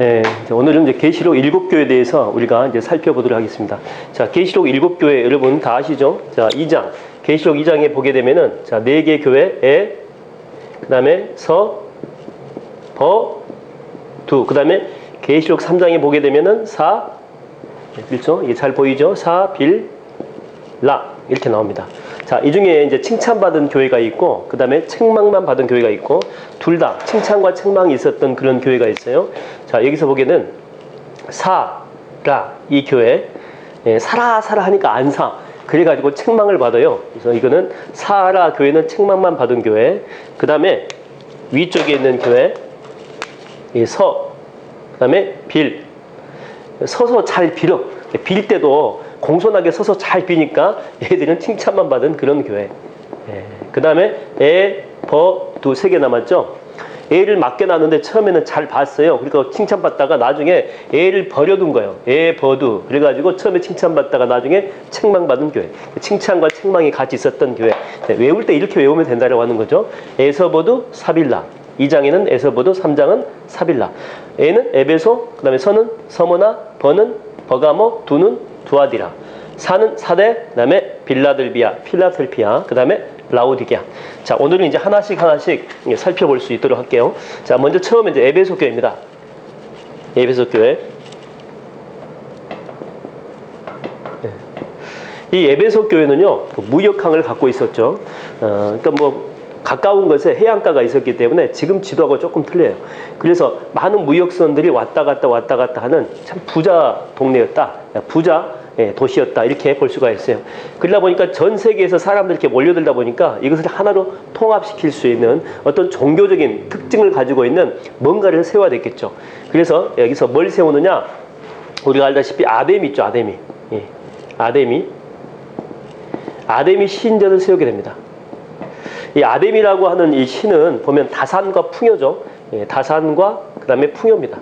예, 오늘은 이제 계시록 7교에 대해서 우리가 이제 살펴보도록 하겠습니다. 자, 계시록 7교회 여러분 다 아시죠? 자, 2장. 계시록 2장에 보게 되면은 자, 4개 교회에 그다음에 서, 버, 두. 그다음에 계시록 3장에 보게 되면은 사, 그렇죠? 이게 잘 보이죠? 사, 빌, 라 이렇게 나옵니다. 자, 이 중에 이제 칭찬받은 교회가 있고, 그 다음에 책망만 받은 교회가 있고, 둘 다 칭찬과 책망이 있었던 그런 교회가 있어요. 자, 여기서 보기에는 사라 이 교회, 사라 하니까 안 사. 그래가지고 책망을 받아요. 그래서 이거는 사라 교회는 책망만 받은 교회. 그 다음에 위쪽에 있는 교회, 이 서, 그 다음에 빌. 서서 잘 빌어. 빌 때도 공손하게 서서 잘 비니까 얘들은 칭찬만 받은 그런 교회. 그 다음에 에, 버, 두 3개 남았죠. 애를 맞게 낳았는데 처음에는 잘 봤어요. 그러니까 칭찬받다가 나중에 애를 버려둔 거예요. 에, 버두. 그래가지고 처음에 칭찬받다가 나중에 책망받은 교회. 칭찬과 책망이 같이 있었던 교회. 외울 때 이렇게 외우면 된다고 하는 거죠. 에서버두, 사빌라. 2장에는 에서버두, 3장은 사빌라. 에는 에베소, 그 다음에 서는 서모나, 버는 버가모, 두는 두아디라. 사는 사대, 그 다음에 빌라델비아, 필라델피아, 그 다음에 라오디게아. 자, 오늘은 이제 하나씩 살펴볼 수 있도록 할게요. 자, 먼저 처음에 이제 에베소 교회입니다. 에베소 교회. 이 에베소 교회는요, 무역항을 갖고 있었죠. 그러니까 뭐, 가까운 것에 해안가가 있었기 때문에 지금 지도하고 조금 틀려요. 그래서 많은 무역선들이 왔다 갔다 하는 참 부자 동네였다. 부자 도시였다. 이렇게 볼 수가 있어요. 그러다 보니까 전 세계에서 사람들이 이렇게 몰려들다 보니까 이것을 하나로 통합시킬 수 있는 어떤 종교적인 특징을 가지고 있는 뭔가를 세워야 됐겠죠. 그래서 여기서 뭘 세우느냐? 우리가 알다시피 아데미 있죠. 아데미. 아데미 신전을 세우게 됩니다. 이 아데미라고 하는 이 신은 보면 다산과 풍요죠. 다산과 그 다음에 풍요입니다.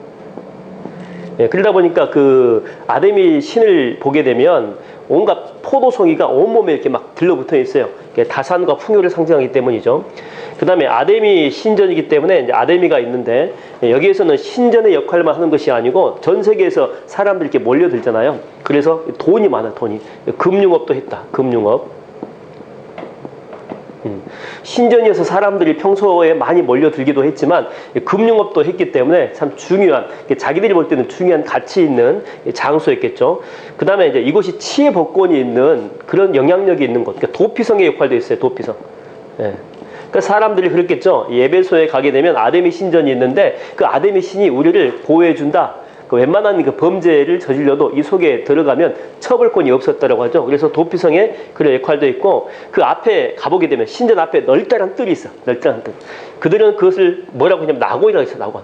그러다 보니까 그 아데미 신을 보게 되면 온갖 포도송이가 온몸에 이렇게 막 들러붙어 있어요. 다산과 풍요를 상징하기 때문이죠. 그 다음에 아데미 신전이기 때문에 이제 아데미가 있는데 여기에서는 신전의 역할만 하는 것이 아니고 전 세계에서 사람들이 이렇게 몰려들잖아요. 그래서 돈이 많아, 돈이. 금융업도 했다, 금융업. 신전이어서 사람들이 평소에 많이 몰려들기도 했지만 금융업도 했기 때문에 참 중요한, 자기들이 볼 때는 중요한 가치 있는 장소였겠죠. 그 다음에 이제 이곳이 치의 복권이 있는 그런 영향력이 있는 곳, 그러니까 도피성의 역할도 있어요. 도피성. 그러니까 사람들이 그랬겠죠. 에베소에 가게 되면 아데미 신전이 있는데 그 아데미 신이 우리를 보호해준다. 웬만한 그 범죄를 저질러도 이 속에 들어가면 처벌권이 없었다라고 하죠. 그래서 도피성의 그런 역할도 있고, 그 앞에 가보게 되면 신전 앞에 널따란 뜰이 있어. 널따란 뜰. 그들은 그것을 뭐라고 하냐면 낙원이라고 했어. 낙원.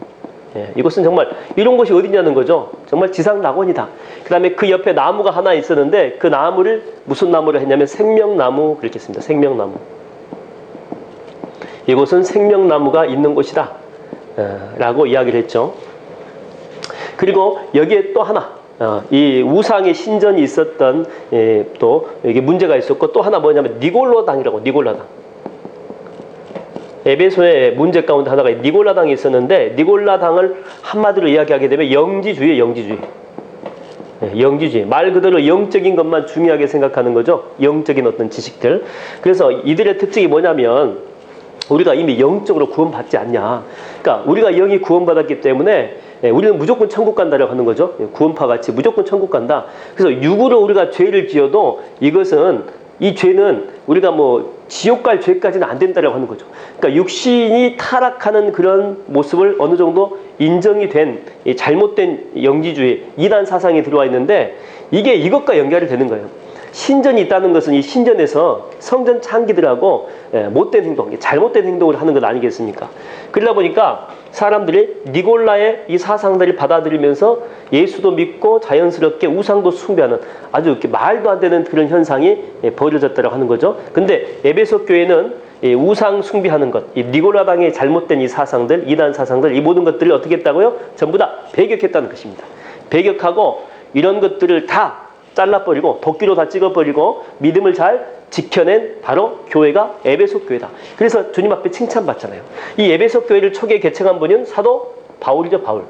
이곳은 정말 이런 곳이 어디냐는 거죠. 정말 지상 낙원이다. 그 다음에 그 옆에 나무가 하나 있었는데 그 나무를 무슨 나무를 했냐면 생명나무 그렇게 했습니다. 생명나무. 이곳은 생명나무가 있는 곳이다 라고 이야기를 했죠. 그리고 여기에 또 하나, 이 우상의 신전이 있었던 또 여기 문제가 있었고, 또 하나 뭐냐면 니골라당이라고. 니골라당. 에베소의 문제 가운데 하나가 니골라당이 있었는데, 니골라당을 한마디로 이야기하게 되면 영지주의예요. 영지주의. 말 그대로 영적인 것만 중요하게 생각하는 거죠. 영적인 어떤 지식들. 그래서 이들의 특징이 뭐냐면 우리가 이미 영적으로 구원받지 않냐. 그러니까 우리가 영이 구원받았기 때문에 우리는 무조건 천국 간다라고 하는 거죠. 구원파 같이 무조건 천국 간다. 그래서 육으로 우리가 죄를 지어도 이것은, 이 죄는 우리가 뭐 지옥 갈 죄까지는 안 된다라고 하는 거죠. 그러니까 육신이 타락하는 그런 모습을 어느 정도 인정이 된 잘못된 영지주의, 이단 사상이 들어와 있는데 이게 이것과 연결이 되는 거예요. 신전이 있다는 것은 이 신전에서 성전 창기들하고 못된 행동, 잘못된 행동을 하는 것 아니겠습니까? 그러다 보니까 사람들이 니골라의 이 사상들을 받아들이면서 예수도 믿고 자연스럽게 우상도 숭배하는 아주 이렇게 말도 안 되는 그런 현상이 벌어졌다고 하는 거죠. 근데 에베소 교회는 우상 숭배하는 것, 이 니골라당의 잘못된 이 사상들, 이단 사상들, 이 모든 것들을 어떻게 했다고요? 전부 다 배격했다는 것입니다. 배격하고 이런 것들을 다 잘라버리고 도끼로 다 찍어버리고 믿음을 잘 지켜낸 바로 교회가 에베소 교회다. 그래서 주님 앞에 칭찬받잖아요. 이 에베소 교회를 초기에 개척한 분은 사도 바울이죠. 바울.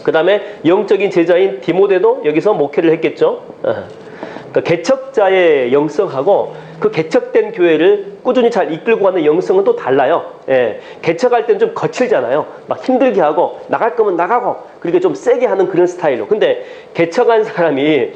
그 다음에 영적인 제자인 디모데도 여기서 목회를 했겠죠. 그러니까 개척자의 영성하고 그 개척된 교회를 꾸준히 잘 이끌고 가는 영성은 또 달라요. 예, 개척할 때는 좀 거칠잖아요. 막 힘들게 하고 나갈 거면 나가고 그렇게 좀 세게 하는 그런 스타일로. 근데 개척한 사람이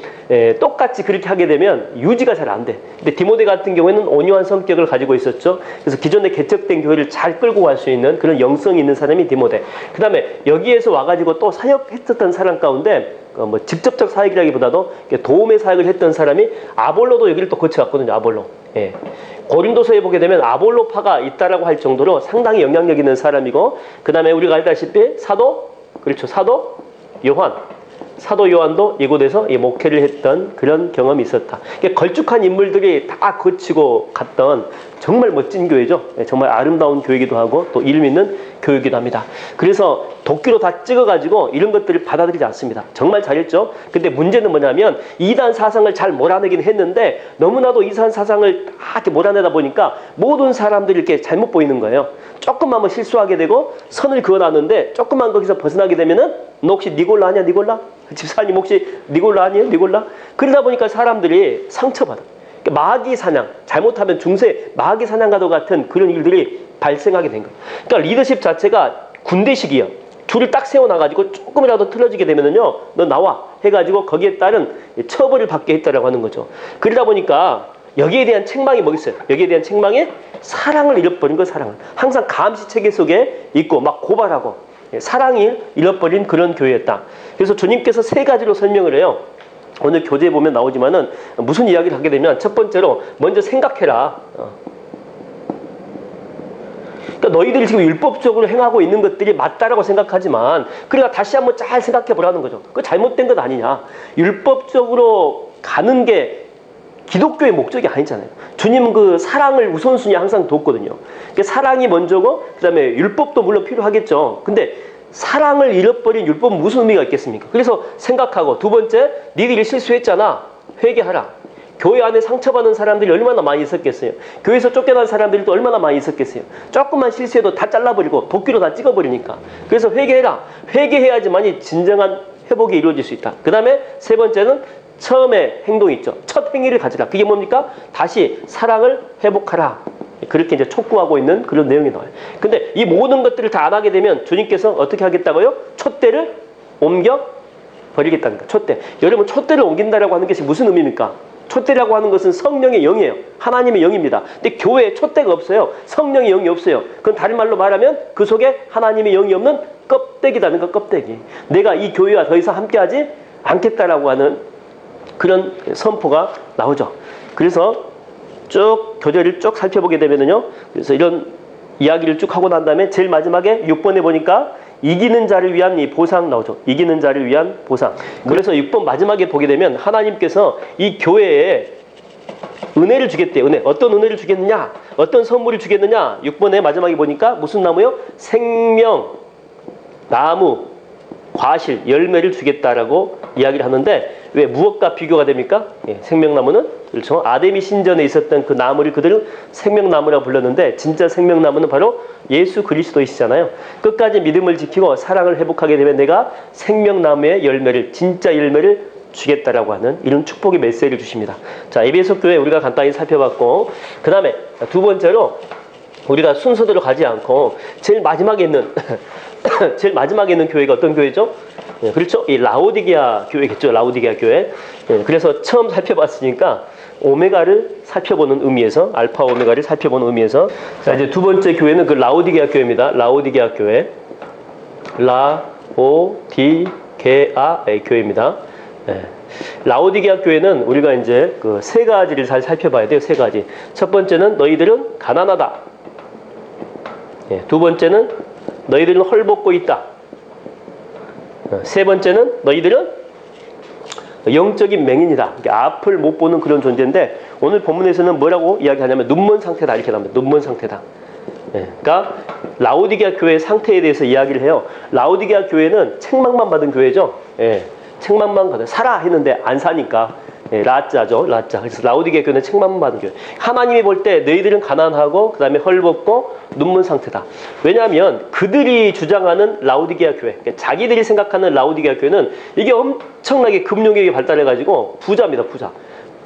똑같이 그렇게 하게 되면 유지가 잘 안 돼. 근데 디모데 같은 경우에는 온유한 성격을 가지고 있었죠. 그래서 기존에 개척된 교회를 잘 끌고 갈 수 있는 그런 영성이 있는 사람이 디모데. 그 다음에 여기에서 와가지고 또 사역했었던 사람 가운데 뭐 직접적 사역이라기보다도 도움의 사역을 했던 사람이 아볼로도 여기를 또 거쳐갔거든요. 아볼로. 예. 고린도서에 보게 되면 아볼로파가 있다라고 할 정도로 상당히 영향력 있는 사람이고, 그 다음에 우리가 알다시피 사도 요한. 사도 요한도 이곳에서 이 목회를 했던 그런 경험이 있었다. 걸쭉한 인물들이 다 거치고 갔던 정말 멋진 교회죠. 정말 아름다운 교회이기도 하고 또 이름 있는 교회이기도 합니다. 그래서 도끼로 다 찍어가지고 이런 것들을 받아들이지 않습니다. 정말 잘했죠. 근데 문제는 뭐냐면 이단 사상을 잘 몰아내긴 했는데 너무나도 이단 사상을 다 이렇게 몰아내다 보니까 모든 사람들이 이렇게 잘못 보이는 거예요. 조금만 뭐 실수하게 되고 선을 그어놨는데 조금만 거기서 벗어나게 되면은 너 혹시 니골라 아니야? 니골라? 집사님 혹시 니골라 아니에요? 니골라? 그러다 보니까 사람들이 상처받아. 마귀 사냥, 잘못하면 중세 마귀 사냥과도 같은 그런 일들이 발생하게 된 거예요. 그러니까 리더십 자체가 군대식이에요. 줄을 딱 세워놔가지고 조금이라도 틀어지게 되면은요, 너 나와 해가지고 거기에 따른 처벌을 받게 했다라고 하는 거죠. 그러다 보니까 여기에 대한 책망이 뭐겠어요? 여기에 대한 책망이 사랑을 잃어버린 거, 사랑을. 항상 감시체계 속에 있고 막 고발하고 사랑을 잃어버린 그런 교회였다. 그래서 주님께서 세 가지로 설명을 해요. 오늘 교재에 보면 나오지만은 무슨 이야기를 하게 되면 첫 번째로 먼저 생각해라. 그러니까 너희들이 지금 율법적으로 행하고 있는 것들이 맞다라고 생각하지만 그러니까 다시 한번 잘 생각해 보라는 거죠. 그거 잘못된 것 아니냐. 율법적으로 가는 게 기독교의 목적이 아니잖아요. 주님은 그 사랑을 우선순위에 항상 뒀거든요. 그러니까 사랑이 먼저고 그 다음에 율법도 물론 필요하겠죠. 근데 사랑을 잃어버린 율법은 무슨 의미가 있겠습니까? 그래서 생각하고, 두 번째, 니들이 실수했잖아. 회개하라. 교회 안에 상처받는 사람들이 얼마나 많이 있었겠어요. 교회에서 쫓겨난 사람들도 얼마나 많이 있었겠어요. 조금만 실수해도 다 잘라버리고 도끼로 다 찍어버리니까. 그래서 회개해라. 회개해야지만이 진정한 회복이 이루어질 수 있다. 그 다음에 세 번째는 처음에 행동이 있죠. 첫 행위를 가지라. 그게 뭡니까? 다시 사랑을 회복하라. 그렇게 이제 촉구하고 있는 그런 내용이 나와요. 근데 이 모든 것들을 다 안 하게 되면 주님께서 어떻게 하겠다고요? 촛대를 옮겨 버리겠다니까. 촛대. 여러분, 촛대를 옮긴다라고 하는 것이 무슨 의미입니까? 촛대라고 하는 것은 성령의 영이에요. 하나님의 영입니다. 근데 교회에 촛대가 없어요. 성령의 영이 없어요. 그건 다른 말로 말하면 그 속에 하나님의 영이 없는 껍데기라는 거, 껍데기. 내가 이 교회와 더 이상 함께하지 않겠다라고 하는 그런 선포가 나오죠. 그래서 쭉 교재를 쭉 살펴보게 되면은요, 그래서 이런 이야기를 쭉 하고 난 다음에 제일 마지막에 6번에 보니까 이기는 자를 위한 이 보상 나오죠. 이기는 자를 위한 보상. 그래서 6번 마지막에 보게 되면 하나님께서 이 교회에 은혜를 주겠대요. 은혜. 어떤 은혜를 주겠느냐? 어떤 선물을 주겠느냐? 6번에 마지막에 보니까 무슨 나무요? 생명, 나무, 과실, 열매를 주겠다라고 이야기를 하는데, 왜 무엇과 비교가 됩니까? 예, 생명나무는 그렇죠. 아데미 신전에 있었던 그 나무를 그들은 생명나무라고 불렀는데, 진짜 생명나무는 바로 예수 그리스도이시잖아요. 끝까지 믿음을 지키고 사랑을 회복하게 되면 내가 생명나무의 열매를, 진짜 열매를 주겠다라고 하는 이런 축복의 메시지를 주십니다. 자, 에베소 교회 우리가 간단히 살펴봤고, 그 다음에 두 번째로 우리가 순서대로 가지 않고 제일 마지막에 있는 제일 마지막에 있는 교회가 어떤 교회죠? 예, 그렇죠? 이 라오디게아 교회겠죠. 라오디게아 교회. 예, 그래서 처음 살펴봤으니까 오메가를 살펴보는 의미에서, 알파 오메가를 살펴보는 의미에서, 자, 이제 두 번째 교회는 그 라오디게아 교회입니다. 라오디게아 교회. 라오디게아 교회입니다. 예. 라오디게아 교회는 우리가 이제 그 세 가지를 잘 살펴봐야 돼요. 세 가지. 첫 번째는 너희들은 가난하다. 예, 두 번째는 너희들은 헐벗고 있다. 세 번째는 너희들은 영적인 맹인이다. 앞을 못 보는 그런 존재인데, 오늘 본문에서는 뭐라고 이야기하냐면 눈먼 상태다 이렇게 나옵니다. 눈먼 상태다. 예, 그러니까 라오디게아 교회의 상태에 대해서 이야기를 해요. 라오디게아 교회는 책망만 받은 교회죠. 예, 책망만 받아. 사라 했는데 안 사니까 라자죠. 라자. 그래서 라오디게아 교회는 책망 받은 교회. 하나님이 볼 때 너희들은 가난하고 그 다음에 헐벗고 눈먼 상태다. 왜냐하면 그들이 주장하는 라오디게아 교회, 그러니까 자기들이 생각하는 라오디게아 교회는 이게 엄청나게 금융력이 발달해가지고 부자입니다.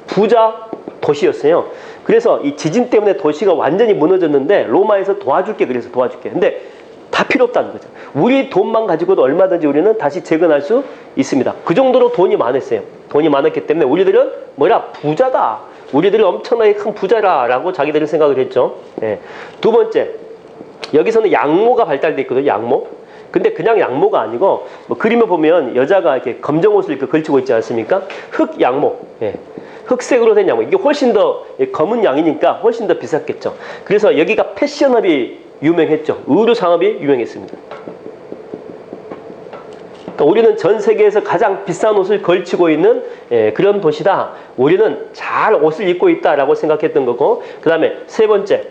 부자 도시였어요. 그래서 이 지진 때문에 도시가 완전히 무너졌는데 로마에서 도와줄게, 그래서 도와줄게. 근데 다 필요 없다는 거죠. 우리 돈만 가지고도 얼마든지 우리는 다시 재건할 수 있습니다. 그 정도로 돈이 많았어요. 돈이 많았기 때문에 우리들은 부자다. 우리들은 엄청나게 큰 부자라라고 자기들은 생각을 했죠. 두 번째, 여기서는 양모가 발달돼 있거든요. 양모. 근데 그냥 양모가 아니고 그림을 보면 여자가 이렇게 검정 옷을 이렇게 걸치고 있지 않습니까? 흑양모. 흑색으로 된 양모. 이게 훨씬 더 검은 양이니까 훨씬 더 비쌌겠죠. 그래서 여기가 패션업이 유명했죠. 의류 산업이 유명했습니다. 그러니까 우리는 전 세계에서 가장 비싼 옷을 걸치고 있는 그런 도시다. 우리는 잘 옷을 입고 있다라고 생각했던 거고, 그 다음에 세 번째,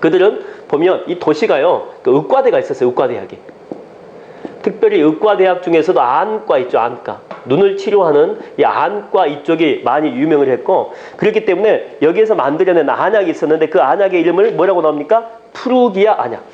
그들은 보면 이 도시가요, 그 의과대가 있었어요. 의과대학이. 특별히 의과대학 중에서도 안과 있죠. 안과. 눈을 치료하는 이 안과 이쪽이 많이 유명을 했고, 그렇기 때문에 여기에서 만들어낸 안약이 있었는데 그 안약의 이름을 뭐라고 나옵니까? 푸르기아 안약.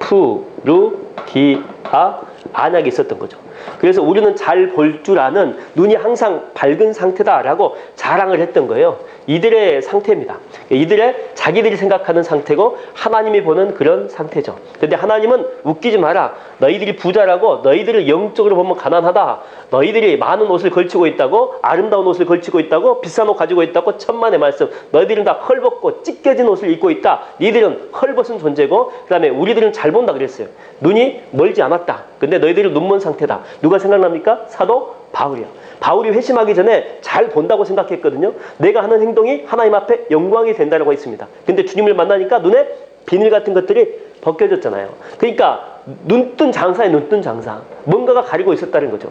푸르기아 안약이 있었던 거죠. 그래서 우리는 잘 볼 줄 아는, 눈이 항상 밝은 상태다라고 자랑을 했던 거예요. 이들의 상태입니다. 이들의 자기들이 생각하는 상태고 하나님이 보는 그런 상태죠. 근데 하나님은 웃기지 마라. 너희들이 부자라고, 너희들을 영적으로 보면 가난하다. 너희들이 많은 옷을 걸치고 있다고, 아름다운 옷을 걸치고 있다고, 비싼 옷 가지고 있다고, 천만의 말씀. 너희들은 다 헐벗고 찢겨진 옷을 입고 있다. 너희들은 헐벗은 존재고, 그 다음에 우리들은 잘 본다 그랬어요. 눈이 멀지 않았다. 근데 너희들은 눈먼 상태다. 누가 생각납니까? 사도 바울이야. 바울이 회심하기 전에 잘 본다고 생각했거든요. 내가 하는 행동이 하나님 앞에 영광이 된다고 했습니다. 근데 주님을 만나니까 눈에 비늘 같은 것들이 벗겨졌잖아요. 그러니까 눈뜬 장사에 눈뜬 장사. 뭔가가 가리고 있었다는 거죠.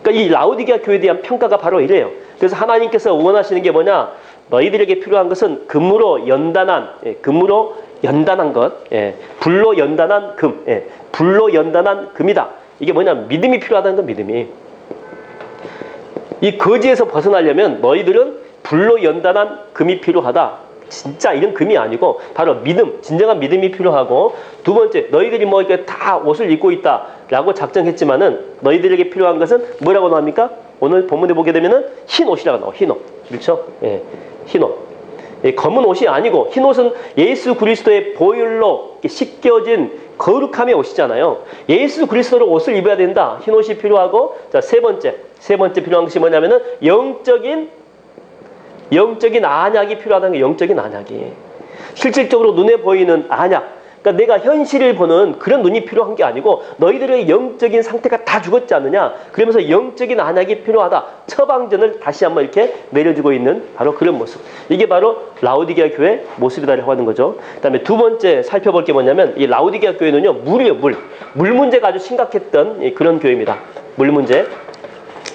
그러니까 이 라오디게아 교회에 대한 평가가 바로 이래요. 그래서 하나님께서 원하시는 게 뭐냐? 너희들에게 필요한 것은 금으로 연단한 것, 불로 연단한 금, 불로 연단한 금이다. 이게 뭐냐면 믿음이 필요하다는 건 믿음이. 이 거지에서 벗어나려면 너희들은 불로 연단한 금이 필요하다. 진짜 이런 금이 아니고 바로 믿음, 진정한 믿음이 필요하고, 두 번째, 너희들이 뭐 이렇게 다 옷을 입고 있다라고 작정했지만은 너희들에게 필요한 것은 뭐라고 나옵니까? 오늘 본문에 보게 되면은 흰 옷이라고 나와. 흰 옷, 그렇죠? 흰 옷. 검은 옷이 아니고 흰 옷은 예수 그리스도의 보혈로 씻겨진 거룩함의 옷이잖아요. 예수 그리스도로 옷을 입어야 된다. 흰 옷이 필요하고, 자, 세 번째 필요한 것이 뭐냐면은 영적인 안약이 필요하다는 게, 영적인 안약이. 실질적으로 눈에 보이는 안약. 그러니까 내가 현실을 보는 그런 눈이 필요한 게 아니고 너희들의 영적인 상태가 다 죽었지 않느냐. 그러면서 영적인 안약이 필요하다. 처방전을 다시 한번 이렇게 내려주고 있는 바로 그런 모습. 이게 바로 라오디게아 교회 모습이다라고 하는 거죠. 그 다음에 두 번째 살펴볼 게 뭐냐면, 이 라오디게아 교회는요, 물이에요. 물 문제가 아주 심각했던 그런 교회입니다. 물 문제.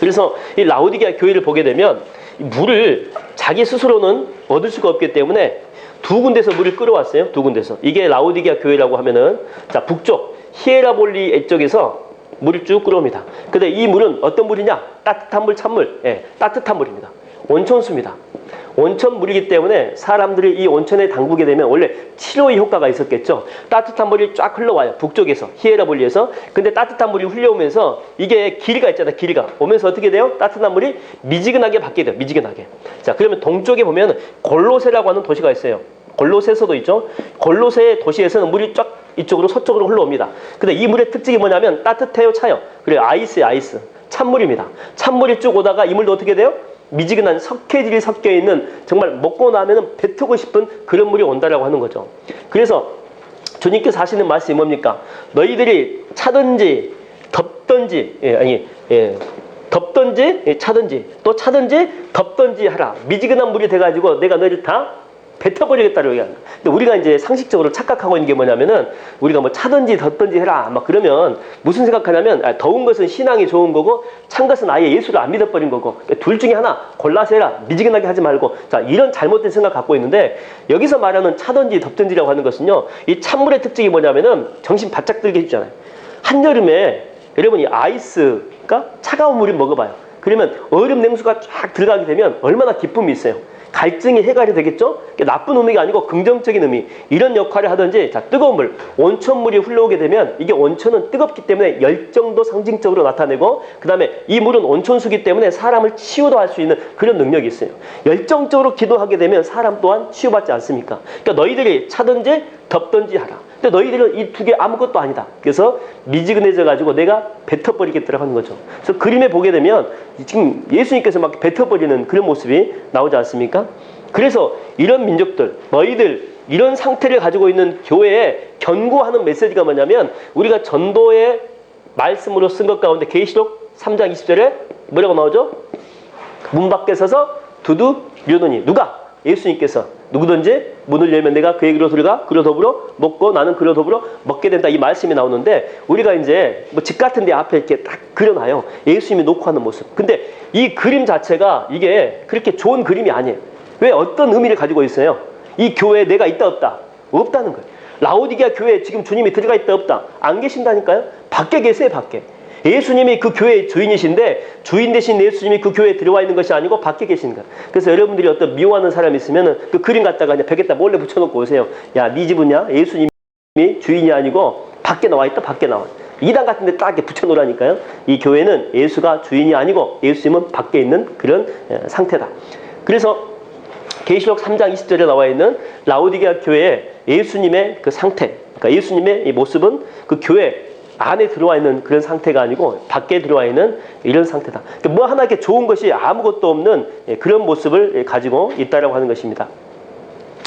그래서 이 라오디게아 교회를 보게 되면 물을 자기 스스로는 얻을 수가 없기 때문에 두 군데서 물을 끌어왔어요. 두 군데서. 이게 라오디게아 교회라고 하면은, 자, 북쪽 히에라볼리 쪽에서 물을 쭉 끌어옵니다. 근데 이 물은 어떤 물이냐? 따뜻한 물, 찬물. 따뜻한 물입니다. 온천수입니다. 온천 물이기 때문에 사람들이 이 온천에 담그게 되면 원래 치료의 효과가 있었겠죠. 따뜻한 물이 쫙 흘러와요. 북쪽에서, 히에라볼리에서. 근데 따뜻한 물이 흘러오면서 이게 길이가 있잖아요. 길이가 오면서 어떻게 돼요? 따뜻한 물이 미지근하게 바뀌게 돼요. 미지근하게. 자, 그러면 동쪽에 보면 골로세라고 하는 도시가 있어요. 골로새서도 있죠. 골로새 도시에서는 물이 쫙 이쪽으로 서쪽으로 흘러옵니다. 근데 이 물의 특징이 뭐냐면 따뜻해요, 차요? 그래요, 아이스예요, 아이스. 찬물입니다. 찬물이 쭉 오다가 이 물도 어떻게 돼요? 미지근한 석회질이 섞여 있는, 정말 먹고 나면은 뱉고 싶은 그런 물이 온다라고 하는 거죠. 그래서 주님께서 하시는 말씀이 뭡니까? 너희들이 차든지 덥든지, 덥든지 차든지 또 차든지 덥든지 하라. 미지근한 물이 돼가지고 내가 너희를 다 뱉어버리겠다고 얘기합니다. 근데 우리가 이제 상식적으로 착각하고 있는 게 뭐냐면은, 우리가 뭐 차든지 덥든지 해라 막 그러면 무슨 생각하냐면, 더운 것은 신앙이 좋은 거고 찬 것은 아예 예수를 안 믿어버린 거고, 둘 중에 하나 골라서 해라. 미지근하게 하지 말고. 자, 이런 잘못된 생각 갖고 있는데, 여기서 말하는 차든지 덥든지라고 하는 것은요, 이 찬물의 특징이 뭐냐면은 정신 바짝 들게 해주잖아요. 한여름에 여러분이 아이스가 차가운 물을 먹어봐요. 그러면 얼음 냉수가 쫙 들어가게 되면 얼마나 기쁨이 있어요. 갈증이 해결이 되겠죠? 나쁜 의미가 아니고 긍정적인 의미. 이런 역할을 하든지, 자, 뜨거운 물, 온천물이 흘러오게 되면 이게 온천은 뜨겁기 때문에 열정도 상징적으로 나타내고, 그 다음에 이 물은 온천수기 때문에 사람을 치유도 할 수 있는 그런 능력이 있어요. 열정적으로 기도하게 되면 사람 또한 치유받지 않습니까? 그러니까 너희들이 차든지 덥든지 하라. 근데 너희들은 이 두 개 아무것도 아니다. 그래서 미지근해져 가지고 내가 뱉어버리겠다고 하는 거죠. 그래서 그림에 보게 되면 지금 예수님께서 막 뱉어버리는 그런 모습이 나오지 않습니까? 그래서 이런 민족들, 너희들 이런 상태를 가지고 있는 교회에 견고하는 메시지가 뭐냐면, 우리가 전도의 말씀으로 쓴 것 가운데 계시록 3장 20절에 뭐라고 나오죠? 문 밖에 서서 두드려노니, 누가? 예수님께서 누구든지 문을 열면 내가 그에게로 들어가 그로 더불어 먹고 나는 그로 더불어 먹게 된다, 이 말씀이 나오는데, 우리가 이제 뭐 집 같은 데 앞에 이렇게 딱 그려놔요. 예수님이 놓고 하는 모습. 근데 이 그림 자체가 이게 그렇게 좋은 그림이 아니에요. 왜? 어떤 의미를 가지고 있어요? 이 교회에 내가 있다 없다? 없다는 거예요. 라오디게아 교회에 지금 주님이 들어가 있다 없다? 안 계신다니까요. 밖에 계세요. 밖에. 예수님이 그 교회의 주인이신데, 주인 대신 예수님이 그 교회에 들어와 있는 것이 아니고 밖에 계신 거예요. 그래서 여러분들이 어떤 미워하는 사람이 있으면 그 그림 갖다가 그냥 벽에다 몰래 붙여놓고 오세요. 야, 네 집은야 예수님이 주인이 아니고 밖에 나와 있다. 밖에 나와. 이단 같은 데 딱 이렇게 붙여놓으라니까요. 이 교회는 예수가 주인이 아니고 예수님은 밖에 있는 그런 상태다. 그래서 계시록 3장 20절에 나와 있는 라오디게아 교회의 예수님의 그 상태, 그러니까 예수님의 이 모습은 그 교회 안에 들어와 있는 그런 상태가 아니고 밖에 들어와 있는 이런 상태다. 그러니까 뭐 하나 이렇게 좋은 것이 아무것도 없는 그런 모습을 가지고 있다라고 하는 것입니다.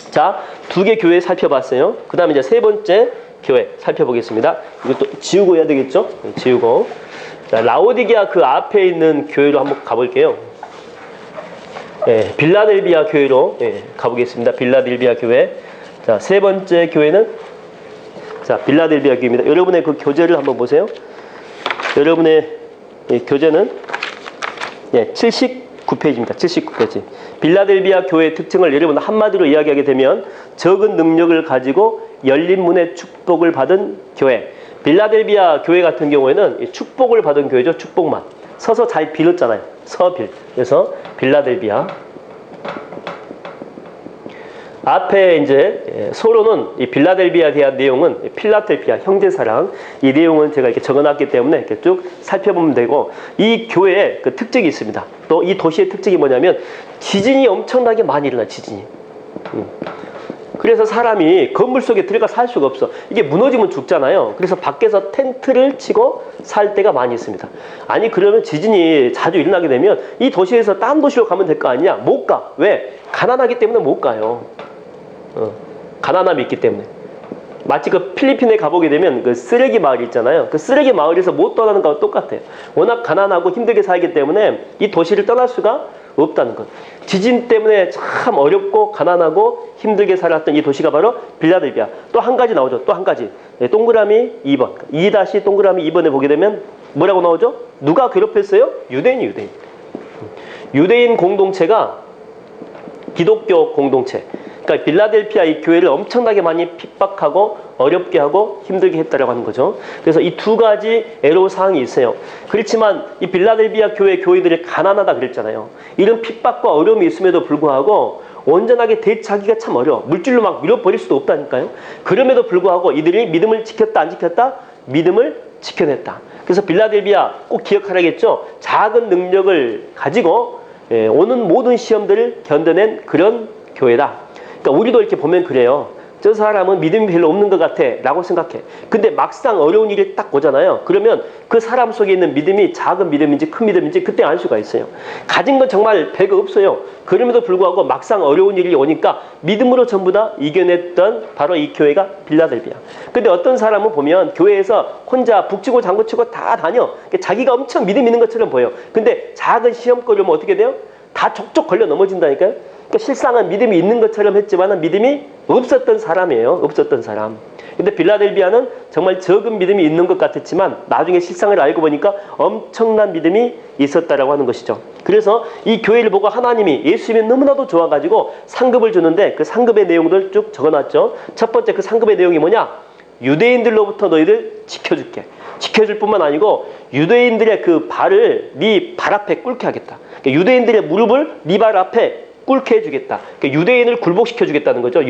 자, 두 개 교회 살펴봤어요. 그 다음에 이제 세 번째 교회 살펴보겠습니다. 이것도 지우고 해야 되겠죠? 지우고. 자, 라오디게아 그 앞에 있는 교회로 한번 가볼게요. 빌라델비아 교회로 가보겠습니다. 빌라델비아 교회. 자, 세 번째 교회는, 자, 빌라델비아 교회입니다. 여러분의 그 교재를 한번 보세요. 여러분의 교재는 79페이지입니다. 79페이지. 빌라델비아 교회의 특징을 여러분 한마디로 이야기하게 되면, 적은 능력을 가지고 열린 문의 축복을 받은 교회. 빌라델비아 교회 같은 경우에는 축복을 받은 교회죠. 축복만. 서서 잘 빌었잖아요. 서빌. 그래서 빌라델비아. 앞에 이제 서로는 이 빌라델비아에 대한 내용은 필라델피아 형제사랑, 이 내용은 제가 이렇게 적어놨기 때문에 이렇게 쭉 살펴보면 되고, 이 교회에 그 특징이 있습니다. 또 이 도시의 특징이 뭐냐면 지진이 엄청나게 많이 일어나. 지진이. 그래서 사람이 건물 속에 들어가 살 수가 없어. 이게 무너지면 죽잖아요. 그래서 밖에서 텐트를 치고 살 때가 많이 있습니다. 아니 그러면 지진이 자주 일어나게 되면 이 도시에서 딴 도시로 가면 될 거 아니냐? 못 가. 왜? 가난하기 때문에 못 가요. 가난함이 있기 때문에. 마치 그 필리핀에 가보게 되면 그 쓰레기 마을 있잖아요. 그 쓰레기 마을에서 못 떠나는 거와 똑같아요. 워낙 가난하고 힘들게 살기 때문에 이 도시를 떠날 수가 없다는 것. 지진 때문에 참 어렵고 가난하고 힘들게 살았던 이 도시가 바로 빌라델비아. 또 한 가지 나오죠. 또 한 가지. 동그라미 2번. 2 동그라미 2번에 보게 되면 뭐라고 나오죠? 누가 괴롭혔어요? 유대인. 유대인 공동체가 기독교 공동체. 그러니까 빌라델피아 이 교회를 엄청나게 많이 핍박하고 어렵게 하고 힘들게 했다라고 하는 거죠. 그래서 이 두 가지 애로사항이 있어요. 그렇지만 이 빌라델비아 교회 교회들이 가난하다 그랬잖아요. 이런 핍박과 어려움이 있음에도 불구하고 온전하게 대처하기가 참 어려워. 물질로 막 밀어버릴 수도 없다니까요. 그럼에도 불구하고 이들이 믿음을 지켰다 안 지켰다? 믿음을 지켜냈다. 그래서 빌라델비아 꼭 기억하라겠죠. 작은 능력을 가지고 오는 모든 시험들을 견뎌낸 그런 교회다. 그러니까 우리도 이렇게 보면 그래요. 저 사람은 믿음이 별로 없는 것 같아 라고 생각해. 근데 막상 어려운 일이 딱 오잖아요. 그러면 그 사람 속에 있는 믿음이 작은 믿음인지 큰 믿음인지 그때 알 수가 있어요. 가진 건 정말 별거 없어요. 그럼에도 불구하고 막상 어려운 일이 오니까 믿음으로 전부 다 이겨냈던 바로 이 교회가 빌라델비아. 근데 어떤 사람은 보면 교회에서 혼자 북치고 장구치고 다 다녀. 자기가 엄청 믿음 있는 것처럼 보여. 근데 작은 시험거리 오면 어떻게 돼요? 다 족족 걸려 넘어진다니까요. 그러니까 실상은 믿음이 있는 것처럼 했지만 믿음이 없었던 사람이에요. 없었던 사람. 근데 빌라델비아는 정말 적은 믿음이 있는 것 같았지만 나중에 실상을 알고 보니까 엄청난 믿음이 있었다라고 하는 것이죠. 그래서 이 교회를 보고 하나님이 예수님이 너무나도 좋아가지고 상급을 주는데 그 상급의 내용들 쭉 적어놨죠. 첫 번째 그 상급의 내용이 뭐냐? 유대인들로부터 너희를 지켜줄게. 지켜줄 뿐만 아니고 유대인들의 그 발을 네 발 앞에 꿇게 하겠다. 그러니까 유대인들의 무릎을 네 발 앞에 꿇게 해주겠다. 그러니까 유대인을 굴복시켜 주겠다는 거죠.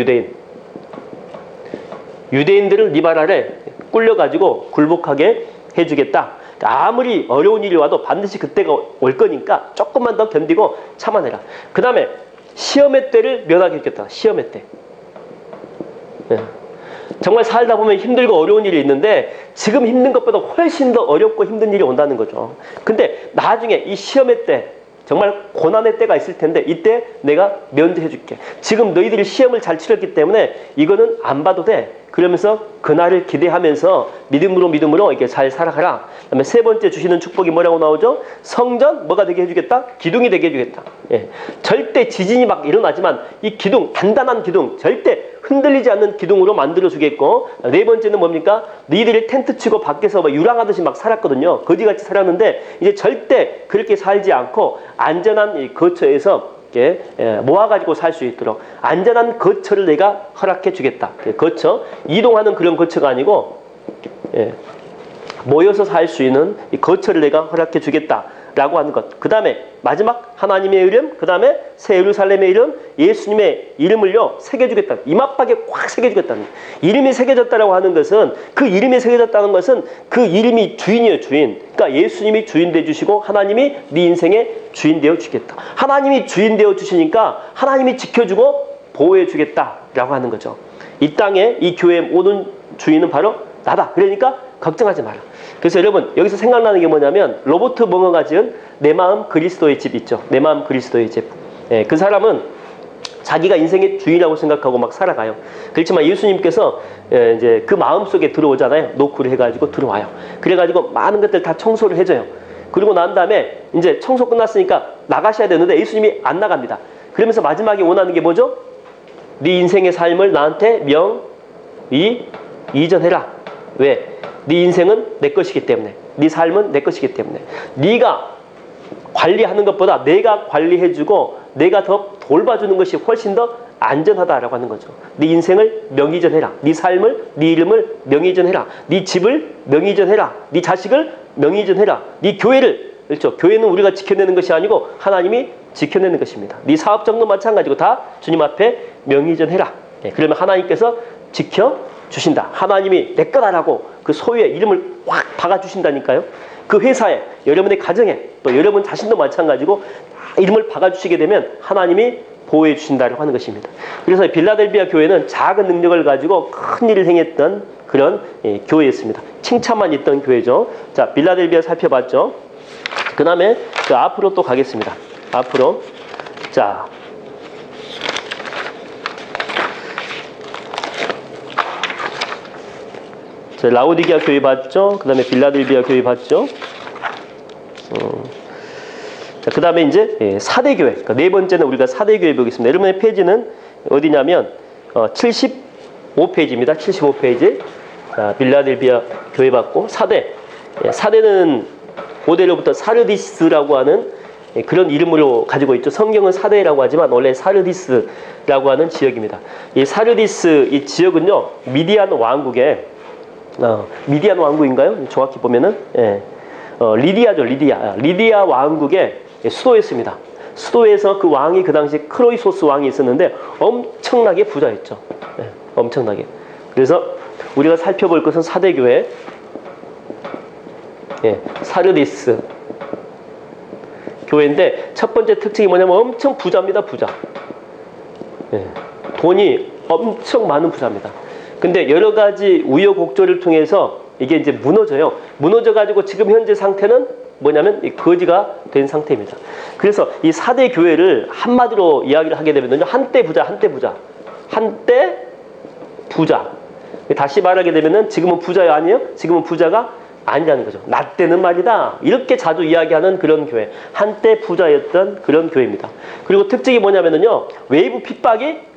유대인들을 네 발 아래 꿇려가지고 굴복하게 해주겠다. 그러니까 아무리 어려운 일이 와도 반드시 그때가 올 거니까 조금만 더 견디고 참아내라. 그 다음에 시험의 때를 면하게 해주겠다. 시험의 때. 예. 정말 살다 보면 힘들고 어려운 일이 있는데 지금 힘든 것보다 훨씬 더 어렵고 힘든 일이 온다는 거죠. 근데 나중에 이 시험의 때, 정말 고난의 때가 있을 텐데 이때 내가 면제해 줄게. 지금 너희들이 시험을 잘 치렀기 때문에 이거는 안 봐도 돼. 그러면서 그날을 기대하면서 믿음으로 이렇게 잘 살아가라. 그다음에 세 번째 주시는 축복이 뭐라고 나오죠? 성전 뭐가 되게 해주겠다? 기둥이 되게 해주겠다. 예. 절대 지진이 막 일어나지만 이 기둥, 단단한 기둥, 절대 흔들리지 않는 기둥으로 만들어 주겠고, 네 번째는 뭡니까? 너희들이 텐트 치고 밖에서 막 유랑하듯이 막 살았거든요. 거지같이 살았는데 이제 절대 그렇게 살지 않고 안전한 이 거처에서 이렇게 모아가지고 살 수 있도록 안전한 거처를 내가 허락해 주겠다. 거처, 이동하는 그런 거처가 아니고 모여서 살 수 있는 이 거처를 내가 허락해 주겠다라고 하는 것. 그 다음에 마지막 하나님의 이름, 그 다음에 새 예루살렘의 이름, 예수님의 이름을요 새겨주겠다. 이마박에 꽉 새겨주겠다는 거예요. 이름이 새겨졌다라고 하는 것은, 그 이름이 새겨졌다는 것은 그 이름이 주인이에요. 주인. 그러니까 예수님이 주인 되어 주시고 하나님이 네 인생의 주인 되어 주겠다. 하나님이 주인 되어 주시니까 하나님이 지켜주고 보호해 주겠다라고 하는 거죠. 이 땅에 이 교회의 모든 주인은 바로 나다. 그러니까 걱정하지 마라. 그래서 여러분 여기서 생각나는 게 뭐냐면 로버트 멍어가 지은 내 마음 그리스도의 집 있죠. 내 마음 그리스도의 집. 그 사람은 자기가 인생의 주인이라고 생각하고 막 살아가요. 그렇지만 예수님께서 이제 그 마음속에 들어오잖아요. 노크를 해가지고 들어와요. 그래가지고 많은 것들 다 청소를 해줘요. 그리고 난 다음에 이제 청소 끝났으니까 나가셔야 되는데 예수님이 안 나갑니다. 그러면서 마지막에 원하는 게 뭐죠? 네 인생의 삶을 나한테 이전해라. 왜? 네 인생은 내 것이기 때문에, 네 삶은 내 것이기 때문에 네가 관리하는 것보다 내가 관리해주고 내가 더 돌봐주는 것이 훨씬 더 안전하다라고 하는 거죠. 네 인생을 명의전해라. 네 삶을, 네 이름을 명의전해라. 네 집을 명의전해라. 네 자식을 명의전해라. 네 교회를, 그렇죠? 교회는 우리가 지켜내는 것이 아니고 하나님이 지켜내는 것입니다. 네 사업장도 마찬가지고 다 주님 앞에 명의전해라. 그러면 하나님께서 지켜주신다. 하나님이 내 거다라고 그 소유의 이름을 확 박아주신다니까요. 그 회사에, 여러분의 가정에, 또 여러분 자신도 마찬가지고 이름을 박아주시게 되면 하나님이 보호해 주신다고 하는 것입니다. 그래서 빌라델비아 교회는 작은 능력을 가지고 큰 일을 행했던 그런 교회였습니다. 칭찬만 있던 교회죠. 자, 빌라델비아 살펴봤죠. 그 다음에 그 앞으로 또 가겠습니다. 앞으로. 자, 라오디게아 교회 봤죠? 그 다음에 빌라델비아 교회 봤죠? 자, 그 다음에 이제 사대교회. 그러니까 네 번째는 우리가 사대교회 보겠습니다. 여러분의 페이지는 어디냐면 75페이지입니다. 75페이지. 자, 빌라델비아 교회 봤고 사대. 사대는 고대로부터 사르디스라고 하는 그런 이름으로 가지고 있죠. 성경은 사대라고 하지만 원래 사르디스라고 하는 지역입니다. 이 사르디스 이 지역은요, 미디안 왕국의 미디안 왕국인가요? 정확히 보면은 리디아죠. 리디아 왕국의 수도였습니다. 수도에서 그 왕이 그 당시 크로이소스 왕이 있었는데 엄청나게 부자였죠. 엄청나게. 그래서 우리가 살펴볼 것은 사대교회, 사르디스 교회인데 첫 번째 특징이 뭐냐면 엄청 부자입니다. 부자. 돈이 엄청 많은 부자입니다. 근데 여러 가지 우여곡절을 통해서 이게 이제 무너져요. 무너져가지고 지금 현재 상태는 뭐냐면 이 거지가 된 상태입니다. 그래서 이 사대 교회를 한마디로 이야기를 하게 되면요, 한때 부자. 다시 말하게 되면은 지금은 부자가 아니에요? 지금은 부자가 아니라는 거죠. 나 때는 말이다. 이렇게 자주 이야기하는 그런 교회. 한때 부자였던 그런 교회입니다. 그리고 특징이 뭐냐면은요, 외부 핍박이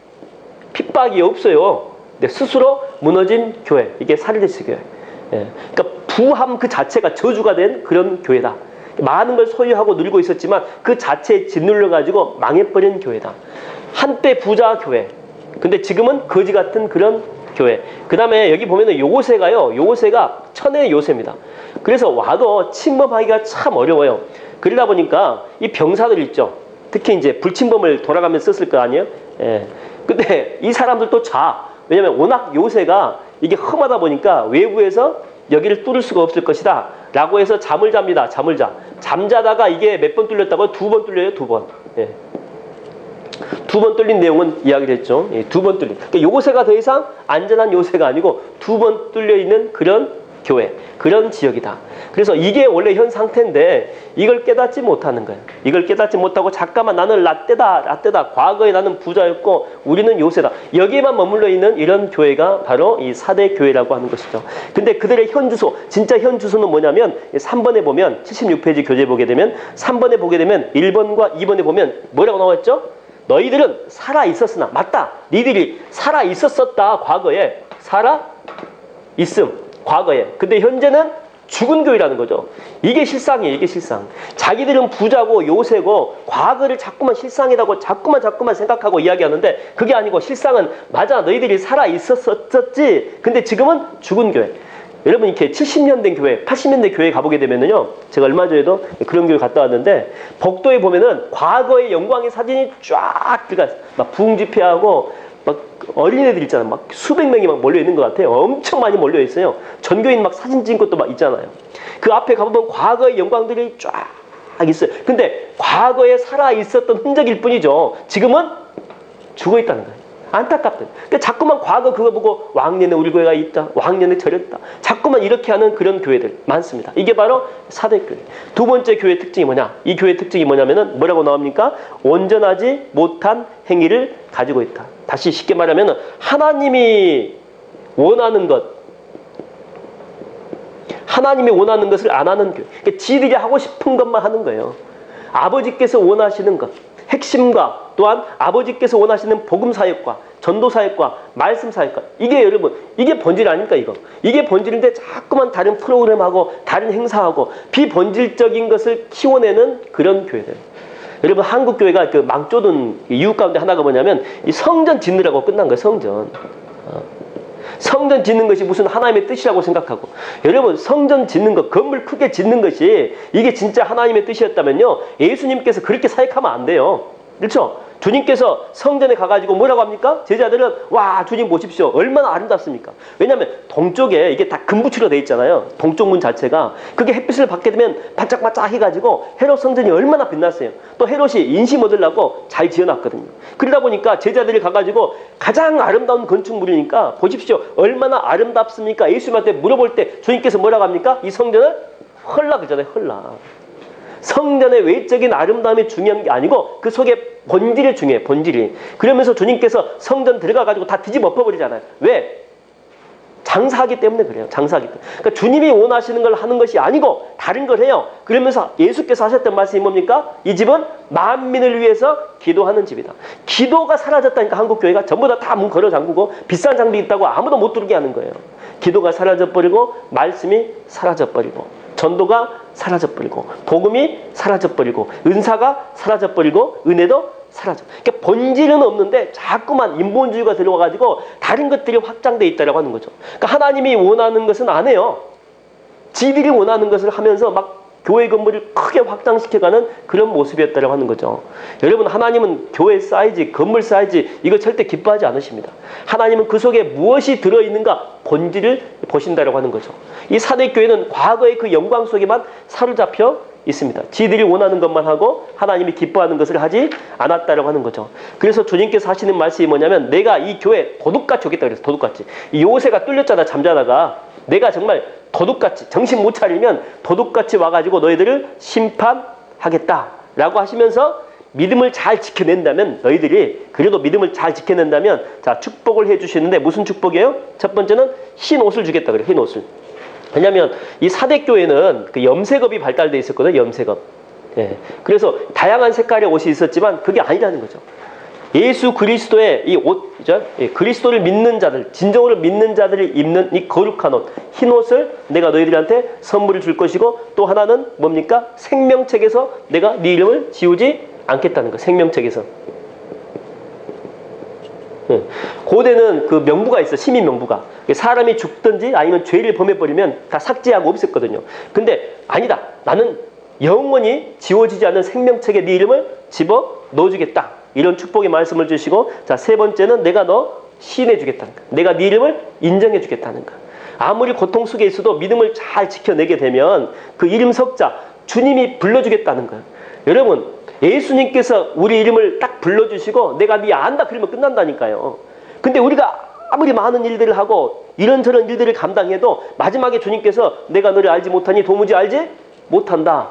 없어요. 스스로 무너진 교회. 이게 사르디스 교회. 그러니까 부함 그 자체가 저주가 된 그런 교회다. 많은 걸 소유하고 누리고 있었지만 그 자체에 짓눌려 가지고 망해버린 교회다. 한때 부자 교회. 근데 지금은 거지 같은 그런 교회. 그 다음에 여기 보면은 요새가요. 요새가 천의 요새입니다. 그래서 와도 침범하기가 참 어려워요. 그러다 보니까 이 병사들 있죠. 특히 이제 불침범을 돌아가면서 썼을 거 아니에요? 예. 근데 이 사람들도 왜냐면 워낙 요새가 이게 험하다 보니까 외부에서 여기를 뚫을 수가 없을 것이다. 라고 해서 잠을 잡니다. 잠을 자. 잠자다가 이게 몇 번 뚫렸다고요? 2번 뚫려요. 2번. 예. 2번 뚫린 내용은 이야기를 했죠. 예, 2번 뚫린. 그러니까 요새가 더 이상 안전한 요새가 아니고 2번 뚫려 있는 그런 교회, 그런 지역이다. 그래서 이게 원래 현 상태인데 이걸 깨닫지 못하는 거예요. 이걸 깨닫지 못하고 잠깐만 나는 라떼다. 과거에 나는 부자였고 우리는 요새다. 여기에만 머물러 있는 이런 교회가 바로 이 사대 교회라고 하는 것이죠. 근데 그들의 현 주소, 진짜 현 주소는 뭐냐면 3번에 보면 76페이지 교재 보게 되면 3번에 보게 되면 1번과 2번에 보면 뭐라고 나왔죠? 너희들은 살아 있었으나 맞다. 니들이 살아 있었었다. 과거에 살아 있음. 과거에. 근데 현재는 죽은 교회라는 거죠. 이게 실상이에요. 이게 실상. 자기들은 부자고 요새고 과거를 자꾸만 실상이라고 자꾸만 생각하고 이야기하는데 그게 아니고 실상은 맞아. 너희들이 살아 있었었지. 근데 지금은 죽은 교회. 여러분 이렇게 70년 된 교회, 80년대 교회 가보게 되면은요. 제가 얼마 전에도 그런 교회 갔다 왔는데 복도에 보면은 과거의 영광의 사진이 쫙 들어가 막 부흥 집회하고 막 어린애들 있잖아요. 막 수백 명이 막 몰려 있는 것 같아요. 엄청 많이 몰려 있어요. 전교인 막 사진 찍은 것도 막 있잖아요. 그 앞에 가보면 과거의 영광들이 쫙 있어요. 근데 과거에 살아 있었던 흔적일 뿐이죠. 지금은 죽어 있다는 거예요. 안타깝다. 근데 자꾸만 과거 그거 보고 왕년에 우리 교회가 있다. 왕년에 저랬다. 자꾸만 이렇게 하는 그런 교회들 많습니다. 이게 바로 사대교회. 두 번째 교회 특징이 뭐냐? 이 교회 특징이 뭐냐면은 뭐라고 나옵니까? 온전하지 못한 행위를 가지고 있다. 다시 쉽게 말하면은 하나님이 원하는 것, 하나님이 원하는 것을 안 하는 교회. 그러니까 지들이 하고 싶은 것만 하는 거예요. 아버지께서 원하시는 것. 핵심과 또한 아버지께서 원하시는 복음 사역과 전도 사역과 말씀 사역과 이게 여러분 이게 본질 아닙니까 이거? 이게 본질인데 자꾸만 다른 프로그램하고 다른 행사하고 비본질적인 것을 키워내는 그런 교회들. 여러분 한국 교회가 그 망조든 이유 가운데 하나가 뭐냐면 이 성전 짓느라고 끝난 거예요. 성전. 성전 짓는 것이 무슨 하나님의 뜻이라고 생각하고 여러분 성전 짓는 것 건물 크게 짓는 것이 이게 진짜 하나님의 뜻이었다면요 예수님께서 그렇게 사역하면 안 돼요. 그렇죠? 주님께서 성전에 가가지고 뭐라고 합니까? 제자들은 와 주님 보십시오. 얼마나 아름답습니까? 왜냐하면 동쪽에 이게 다 금붙으로 돼 있잖아요. 동쪽 문 자체가 그게 햇빛을 받게 되면 반짝반짝 해가지고 헤롯 성전이 얼마나 빛났어요. 또 헤롯이 인심 얻으려고 잘 지어놨거든요. 그러다 보니까 제자들이 가가지고 가장 아름다운 건축물이니까 보십시오. 얼마나 아름답습니까? 예수님한테 물어볼 때 주님께서 뭐라고 합니까? 이 성전을 헐라 그러잖아요. 헐라. 성전의 외적인 아름다움이 중요한 게 아니고 그 속에 본질이 중요해요. 본질이. 그러면서 주님께서 성전 들어가가지고 다 뒤집어 엎어버리잖아요. 왜? 장사하기 때문에 그래요. 장사하기 때문에. 그러니까 주님이 원하시는 걸 하는 것이 아니고 다른 걸 해요. 그러면서 예수께서 하셨던 말씀이 뭡니까? 이 집은 만민을 위해서 기도하는 집이다. 기도가 사라졌다니까 한국교회가 전부 다 문 걸어 잠그고 비싼 장비 있다고 아무도 못 들게 하는 거예요. 기도가 사라져버리고 말씀이 사라져버리고 전도가 사라져버리고 복음이 사라져버리고 은사가 사라져버리고 은혜도 사라져. 그러니까 본질은 없는데 자꾸만 인본주의가 들어와가지고 다른 것들이 확장돼 있다라고 하는 거죠. 그러니까 하나님이 원하는 것은 안 해요. 지들이 원하는 것을 하면서 막 교회 건물을 크게 확장시켜가는 그런 모습이었다라고 하는 거죠. 여러분 하나님은 교회 사이즈, 건물 사이즈 이거 절대 기뻐하지 않으십니다. 하나님은 그 속에 무엇이 들어있는가 본질을 보신다라고 하는 거죠. 이 사대교회는 과거의 그 영광 속에만 사로잡혀 있습니다. 지들이 원하는 것만 하고 하나님이 기뻐하는 것을 하지 않았다라고 하는 거죠. 그래서 주님께서 하시는 말씀이 뭐냐면 내가 이 교회 도둑같이 오겠다 그래서 도둑같이. 이 요새가 뚫렸잖아 잠자다가. 내가 정말 도둑같이 정신 못 차리면 도둑같이 와가지고 너희들을 심판하겠다라고 하시면서 믿음을 잘 지켜낸다면 너희들이 그래도 믿음을 잘 지켜낸다면 자 축복을 해주시는데 무슨 축복이에요? 첫 번째는 흰 옷을 주겠다 그래요. 흰 옷을. 왜냐하면 이 사대교회는 그 염색업이 발달돼 있었거든요. 염색업. 예. 그래서 다양한 색깔의 옷이 있었지만 그게 아니라는 거죠. 예수 그리스도의 이 옷, 그죠? 예, 그리스도를 믿는 자들, 진정으로 믿는 자들이 입는 이 거룩한 옷, 흰 옷을 내가 너희들한테 선물을 줄 것이고 또 하나는 뭡니까? 생명책에서 내가 네 이름을 지우지 않겠다는 거. 생명책에서. 예. 고대는 그 명부가 있어. 시민 명부가. 사람이 죽든지 아니면 죄를 범해버리면 다 삭제하고 없앴거든요. 근데 아니다. 나는 영원히 지워지지 않는 생명책에 네 이름을 집어 넣어주겠다. 이런 축복의 말씀을 주시고, 자, 세 번째는 내가 너 시인해주겠다는 거야. 내가 네 이름을 인정해주겠다는 거야. 아무리 고통 속에 있어도 믿음을 잘 지켜내게 되면 그 이름 석자 주님이 불러주겠다는 거예요. 여러분, 예수님께서 우리 이름을 딱 불러주시고 내가 네 안다 그러면 끝난다니까요. 근데 우리가 아무리 많은 일들을 하고 이런저런 일들을 감당해도 마지막에 주님께서 내가 너를 알지 못하니 도무지 알지 못한다.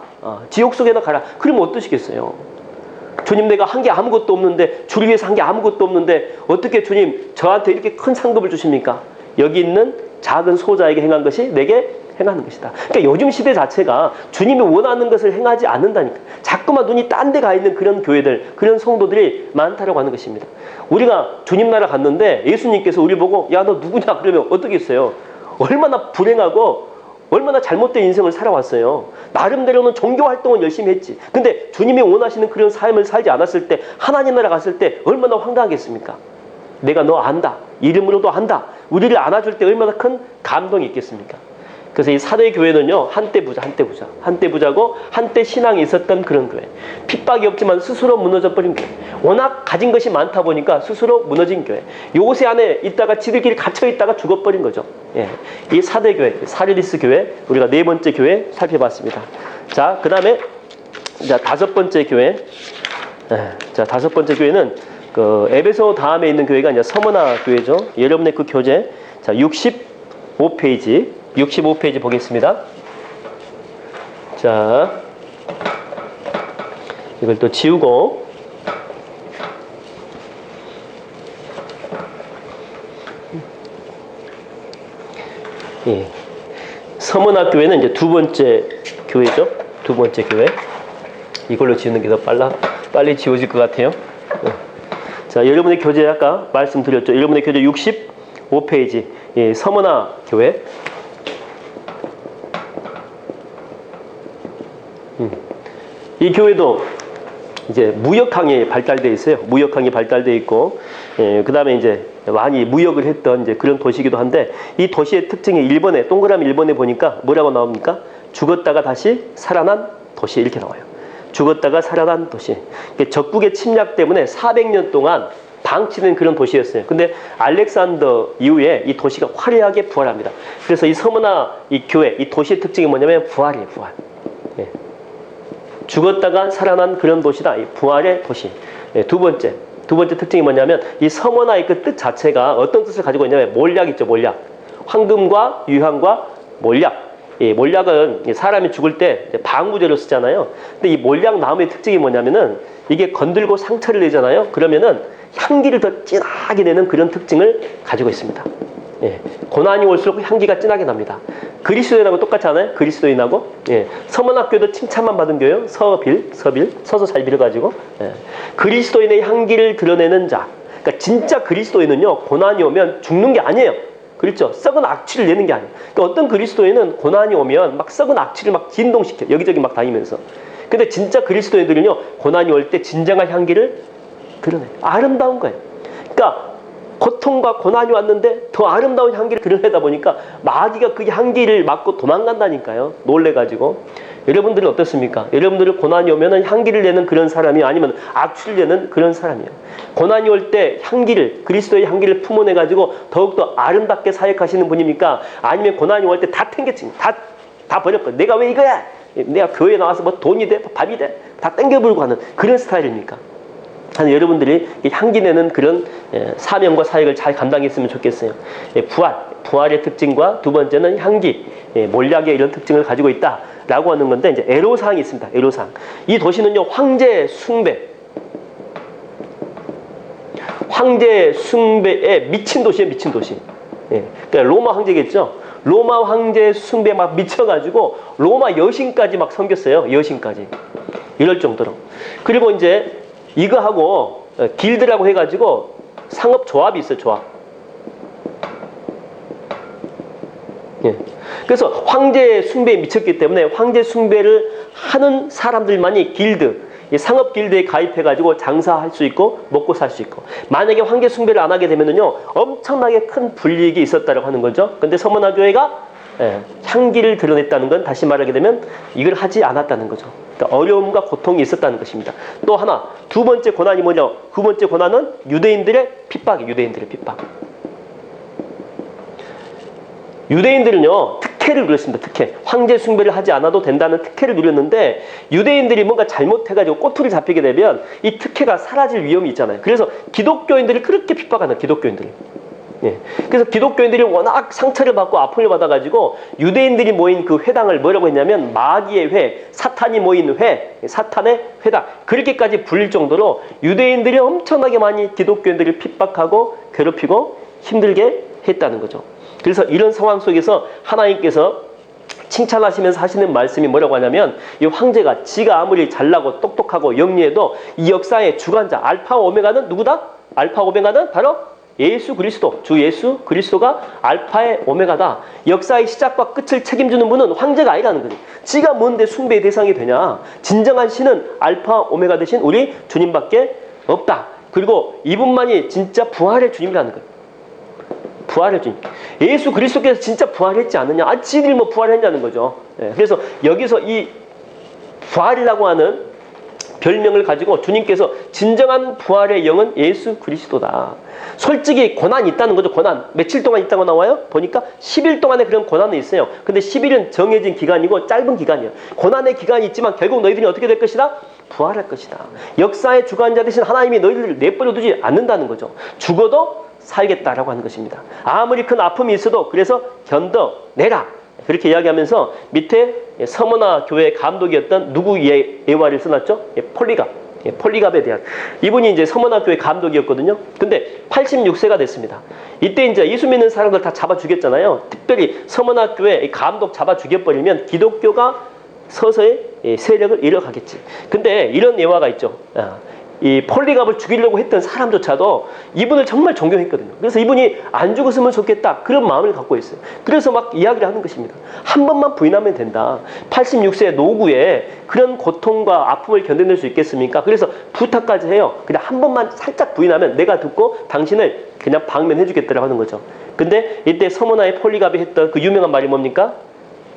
지옥 속에나 가라. 그러면 어떠시겠어요? 주님, 내가 한 게 아무것도 없는데, 주를 위해서 한 게 아무것도 없는데 어떻게 주님 저한테 이렇게 큰 상급을 주십니까? 여기 있는 작은 소자에게 행한 것이 내게 행하는 것이다. 그러니까 요즘 시대 자체가 주님이 원하는 것을 행하지 않는다니까. 자꾸만 눈이 딴 데 가 있는 그런 교회들, 그런 성도들이 많다라고 하는 것입니다. 우리가 주님 나라 갔는데 예수님께서 우리 보고 야, 너 누구냐? 그러면 어떻겠어요? 얼마나 불행하고 얼마나 잘못된 인생을 살아왔어요. 나름대로는 종교 활동은 열심히 했지. 근데 주님이 원하시는 그런 삶을 살지 않았을 때, 하나님 나라 갔을 때 얼마나 황당하겠습니까? 내가 너 안다. 이름으로도 안다. 우리를 안아줄 때 얼마나 큰 감동이 있겠습니까? 그래서 이 사대 교회는요, 한때 부자고 한때 신앙이 있었던 그런 교회. 핍박이 없지만 스스로 무너져 버린 교회. 워낙 가진 것이 많다 보니까 스스로 무너진 교회. 요새 안에 있다가 지들끼리 갇혀 있다가 죽어버린 거죠. 예. 이 사대 교회, 사르디스 교회, 우리가 네 번째 교회 살펴봤습니다. 자, 그 다음에 다섯 번째 교회. 자, 다섯 번째 교회는 그 에베소 다음에 있는 교회가 이제 서머나 교회죠. 여러분의 그 교재, 자, 65페이지 보겠습니다. 자, 이걸 또 지우고, 예. 서문학 교회는 이제 두 번째 교회죠. 두 번째 교회. 이걸로 지우는 게 더 빨리 지워질 것 같아요. 자, 여러분의 교재 아까 말씀드렸죠. 여러분의 교재 65페이지. 예, 서문학 교회. 이 교회도 이제 무역항이 발달되어 있어요. 무역항이 발달되어 있고, 그 다음에 이제 많이 무역을 했던 이제 그런 도시이기도 한데, 이 도시의 특징이 일본에, 동그라미 일본에 보니까 뭐라고 나옵니까? 죽었다가 다시 살아난 도시, 이렇게 나와요. 죽었다가 살아난 도시. 적국의 침략 때문에 400년 동안 방치된 그런 도시였어요. 근데 알렉산더 이후에 이 도시가 화려하게 부활합니다. 그래서 이 서머나 이 교회, 이 도시의 특징이 뭐냐면 부활이에요, 부활. 예. 죽었다가 살아난 그런 도시다. 이 부활의 도시. 예, 두 번째 특징이 뭐냐면 이 서머나의 그 뜻 자체가 어떤 뜻을 가지고 있냐면 몰약 있죠, 몰약. 황금과 유황과 몰약. 이 몰약은 사람이 죽을 때 방부제로 쓰잖아요. 근데 이 몰약 나무의 특징이 뭐냐면은 이게 건들고 상처를 내잖아요. 그러면은 향기를 더 진하게 내는 그런 특징을 가지고 있습니다. 예, 고난이 올수록 향기가 진하게 납니다. 그리스도인하고 똑같지 않아요? 그리스도인하고. 예, 서문학교도 칭찬만 받은 교회요. 서빌, 서서 잘 빌어가지고. 예, 그리스도인의 향기를 드러내는 자. 그러니까 진짜 그리스도인은요, 고난이 오면 죽는 게 아니에요. 그렇죠? 썩은 악취를 내는 게 아니에요. 그러니까 어떤 그리스도인은 고난이 오면 막 썩은 악취를 막 진동시켜. 여기저기 막 다니면서. 근데 진짜 그리스도인들은요, 고난이 올 때 진정한 향기를 드러내요. 아름다운 거예요. 그러니까 고통과 고난이 왔는데 더 아름다운 향기를 드러내다 보니까 마귀가 그 향기를 맡고 도망간다니까요. 놀래가지고. 여러분들은 어떻습니까? 여러분들은 고난이 오면 향기를 내는 그런 사람이 아니면 악취를 내는 그런 사람이에요. 고난이 올 때 향기를, 그리스도의 향기를 품어내가지고 더욱더 아름답게 사역하시는 분입니까? 아니면 고난이 올 때 다 땡겼지. 다 버렸거든. 내가 왜 이거야? 내가 교회에 나와서 뭐 돈이 돼? 밥이 돼? 다 땡겨불고 하는 그런 스타일입니까? 여러분들이 향기 내는 그런 사명과 사역을 잘 감당했으면 좋겠어요. 부활의 특징과 두 번째는 향기, 몰약의 이런 특징을 가지고 있다라고 하는 건데, 이제 애로사항이 있습니다. 애로사항. 이 도시는요, 황제 숭배에 미친 도시예요, 미친 도시. 예, 그러니까 로마 황제겠죠. 로마 황제 숭배에 막 미쳐가지고 로마 여신까지 막 섬겼어요. 여신까지. 이럴 정도로. 그리고 이제 이거 하고 길드라고 해가지고 상업 조합이 있어요. 조합. 예. 그래서 황제 숭배에 미쳤기 때문에 황제 숭배를 하는 사람들만이 길드, 이 상업 길드에 가입해가지고 장사할 수 있고 먹고 살 수 있고, 만약에 황제 숭배를 안 하게 되면은요 엄청나게 큰 불이익이 있었다고 하는 거죠. 근데 서머나 교회가 향기를 드러냈다는 건 다시 말하게 되면 이걸 하지 않았다는 거죠. 그러니까 어려움과 고통이 있었다는 것입니다. 또 하나, 두 번째 고난이 뭐냐? 두 번째 고난은 유대인들의 핍박이에요. 유대인들의 핍박. 유대인들은요 특혜를 누렸습니다. 특혜. 황제 숭배를 하지 않아도 된다는 특혜를 누렸는데, 유대인들이 뭔가 잘못해가지고 꼬투리 잡히게 되면 이 특혜가 사라질 위험이 있잖아요. 그래서 기독교인들이 그렇게 핍박하는, 기독교인들이. 예. 그래서 기독교인들이 워낙 상처를 받고 아픔을 받아가지고 유대인들이 모인 그 회당을 뭐라고 했냐면 마귀의 회, 사탄이 모인 회, 사탄의 회당, 그렇게까지 불릴 정도로 유대인들이 엄청나게 많이 기독교인들을 핍박하고 괴롭히고 힘들게 했다는 거죠. 그래서 이런 상황 속에서 하나님께서 칭찬하시면서 하시는 말씀이 뭐라고 하냐면, 이 황제가 지가 아무리 잘나고 똑똑하고 영리해도 이 역사의 주관자 알파 오메가는 누구다? 알파 오메가는 바로 예수 그리스도, 주 예수 그리스도가 알파의 오메가다. 역사의 시작과 끝을 책임지는 분은 황제가 아니라는 거예요. 지가 뭔데 숭배의 대상이 되냐. 진정한 신은 알파 오메가 대신 우리 주님밖에 없다. 그리고 이분만이 진짜 부활의 주님이라는 거예요. 부활의 주님. 예수 그리스도께서 진짜 부활했지 않느냐. 아, 지들이 뭐 부활했냐는 거죠. 예, 그래서 여기서 이 부활이라고 하는 별명을 가지고 주님께서 진정한 부활의 영은 예수 그리스도다. 솔직히 고난이 있다는 거죠. 고난. 며칠 동안 있다고 나와요? 보니까 10일 동안의 그런 고난은 있어요. 근데 10일은 정해진 기간이고 짧은 기간이에요. 고난의 기간이 있지만 결국 너희들이 어떻게 될 것이다? 부활할 것이다. 역사의 주관자 되신 하나님이 너희들을 내버려 두지 않는다는 거죠. 죽어도 살겠다라고 하는 것입니다. 아무리 큰 아픔이 있어도 그래서 견뎌내라. 그렇게 이야기하면서 밑에 서머나 교회 감독이었던 누구 예화를 써놨죠? 폴리갑. 폴리갑에 대한. 이분이 이제 서머나 교회 감독이었거든요. 근데 86세가 됐습니다. 이때 이제 예수 믿는 사람들 다 잡아 죽였잖아요. 특별히 서머나 교회 감독 잡아 죽여버리면 기독교가 서서히 세력을 잃어가겠지. 근데 이런 예화가 있죠. 이 폴리갑을 죽이려고 했던 사람조차도 이분을 정말 존경했거든요. 그래서 이분이 안 죽었으면 좋겠다, 그런 마음을 갖고 있어요. 그래서 막 이야기를 하는 것입니다. 한 번만 부인하면 된다. 86세 노구에 그런 고통과 아픔을 견뎌낼 수 있겠습니까? 그래서 부탁까지 해요. 그냥 한 번만 살짝 부인하면 내가 듣고 당신을 그냥 방면해 주겠다라고 하는 거죠. 근데 이때 서머나의 폴리갑이 했던 그 유명한 말이 뭡니까?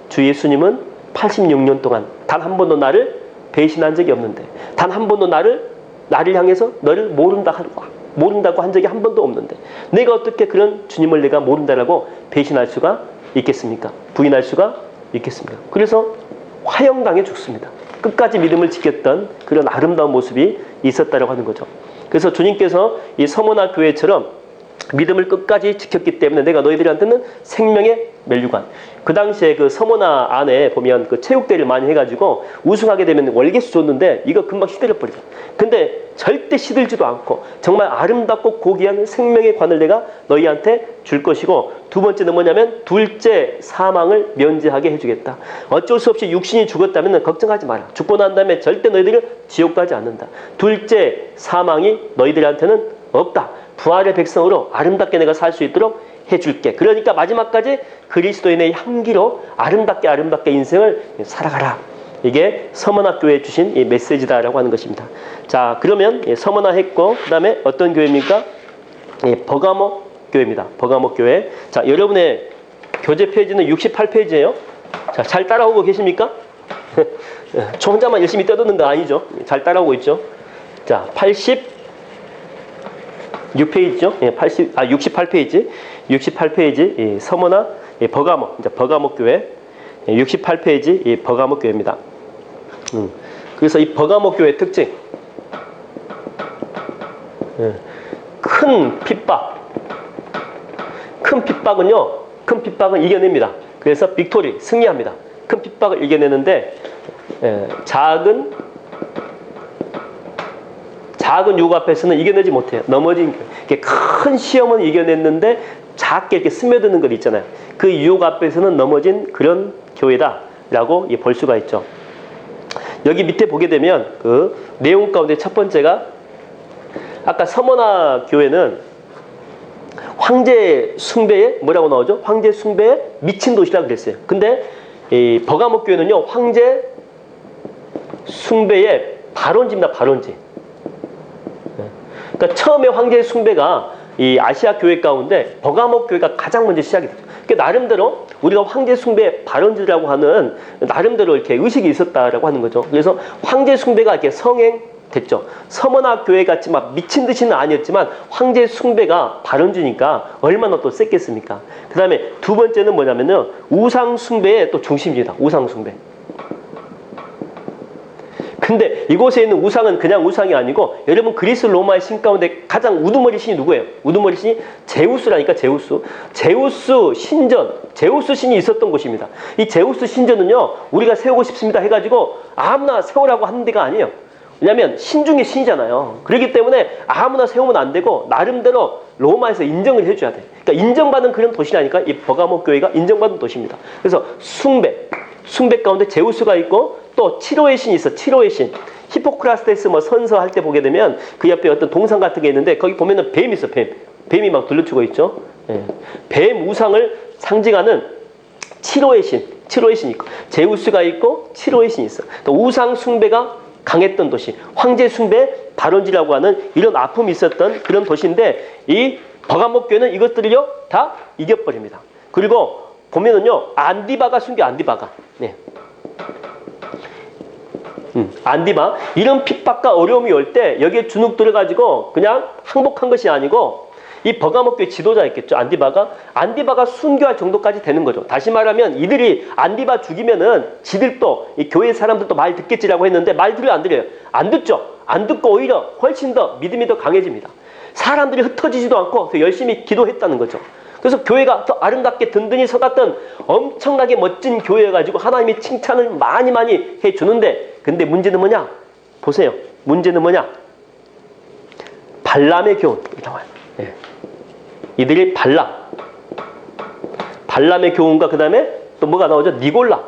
주 예수님은 86년 동안 단 한 번도 나를 배신한 적이 없는데, 단 한 번도 나를 향해서 너를 모른다고 한 적이 한 번도 없는데 내가 어떻게 그런 주님을 내가 모른다라고 배신할 수가 있겠습니까? 부인할 수가 있겠습니까? 그래서 화형당해 죽습니다. 끝까지 믿음을 지켰던 그런 아름다운 모습이 있었다라고 하는 거죠. 그래서 주님께서 이 서머나 교회처럼 믿음을 끝까지 지켰기 때문에 내가 너희들한테는 생명의 멸류관. 그 당시에 그 서머나 안에 보면 그 체육대회를 많이 해가지고 우승하게 되면 월계수 줬는데 이거 금방 시들어버리죠. 근데 절대 시들지도 않고 정말 아름답고 고귀한 생명의 관을 내가 너희한테 줄 것이고, 두 번째는 뭐냐면 둘째 사망을 면제하게 해주겠다. 어쩔 수 없이 육신이 죽었다면 걱정하지 마라. 죽고 난 다음에 절대 너희들을 지옥 가지 않는다. 둘째 사망이 너희들한테는 없다. 부활의 백성으로 아름답게 내가 살 수 있도록 해줄게. 그러니까 마지막까지 그리스도인의 향기로 아름답게 인생을 살아가라. 이게 서머나 교회에 주신 이 메시지다라고 하는 것입니다. 자, 그러면 서머나 했고 그 다음에 어떤 교회입니까? 버가모 교회입니다. 버가모 교회. 자, 여러분의 교재 페이지는 68페이지예요. 자, 잘 따라오고 계십니까? 저 혼자만 열심히 떠드는 거 아니죠? 잘 따라오고 있죠? 자, 86페이지죠? 68페이지. 68페이지 서머나 버가모, 이제 버가모 교회. 68페이지 버가모 교회입니다. 그래서 이 버가모 교회 특징, 큰 핍박은 이겨냅니다. 그래서 빅토리, 승리합니다. 큰 핍박을 이겨내는데 작은 유혹 앞에서는 이겨내지 못해요. 큰 시험은 이겨냈는데 작게 이렇게 스며드는 것 있잖아요. 그 유혹 앞에서는 넘어진 그런 교회다라고 볼 수가 있죠. 여기 밑에 보게 되면 그 내용 가운데 첫 번째가 아까 서머나 교회는 황제 숭배에 뭐라고 나오죠? 황제 숭배에 미친 도시라고 그랬어요. 근데 이 버가모 교회는요, 황제 숭배에 발원지입니다. 발원지. 그러니까 처음에 황제 숭배가 이 아시아 교회 가운데 버가모 교회가 가장 먼저 시작이 됐죠. 그러니까 나름대로 우리가 황제 숭배 발원지라고 하는 나름대로 이렇게 의식이 있었다라고 하는 거죠. 그래서 황제 숭배가 이렇게 성행됐죠. 서머나 교회 같이 막 미친 듯이는 아니었지만 황제 숭배가 발원지니까 얼마나 또 셌겠습니까? 그 다음에 두 번째는 뭐냐면요, 우상 숭배의 또 중심입니다. 우상 숭배. 근데 이곳에 있는 우상은 그냥 우상이 아니고, 여러분 그리스 로마의 신 가운데 가장 우두머리 신이 누구예요? 우두머리 신이 제우스라니까. 제우스 신전, 제우스 신이 있었던 곳입니다. 이 제우스 신전은요, 우리가 세우고 싶습니다 해가지고 아무나 세우라고 하는 데가 아니에요. 왜냐하면 신 중에 신이잖아요. 그렇기 때문에 아무나 세우면 안 되고 나름대로 로마에서 인정을 해줘야 돼. 그러니까 인정받은 그런 도시라니까 이 버가모 교회가 인정받은 도시입니다. 그래서 숭배 가운데 제우스가 있고, 또 치료의 신이 있어. 치료의 신. 히포크라테스 뭐 선서할 때 보게 되면 그 옆에 어떤 동상 같은 게 있는데 거기 보면은 뱀이 있어. 뱀이 막 둘러치고 있죠. 예. 뱀 우상을 상징하는 치료의 신이 있고, 제우스가 있고 치료의 신이 있어. 또 우상 숭배가 강했던 도시, 황제 숭배 발원지라고 하는 이런 아픔이 있었던 그런 도시인데, 이 버가모 교회는 이것들을요 다 이겨버립니다. 그리고 보면은요, 안디바가 순교, 안디바가. 네. 안디바. 이런 핍박과 어려움이 올 때 여기에 주눅 들어가지고 그냥 항복한 것이 아니고, 이 버가모 교회 지도자였겠죠. 안디바가 순교할 정도까지 되는 거죠. 다시 말하면 이들이 안디바 죽이면은 지들도, 이 교회 사람들도 말 듣겠지라고 했는데 말 들어요, 안 들어요? 안 듣죠. 안 듣고 오히려 훨씬 더 믿음이 더 강해집니다. 사람들이 흩어지지도 않고 더 열심히 기도했다는 거죠. 그래서 교회가 더 아름답게 든든히 서갔던 엄청나게 멋진 교회여가지고 하나님이 칭찬을 많이 해주는데, 근데 문제는 뭐냐? 보세요. 문제는 뭐냐? 발람의 교훈. 네. 이들이 발람의 교훈과 그 다음에 또 뭐가 나오죠? 니골라.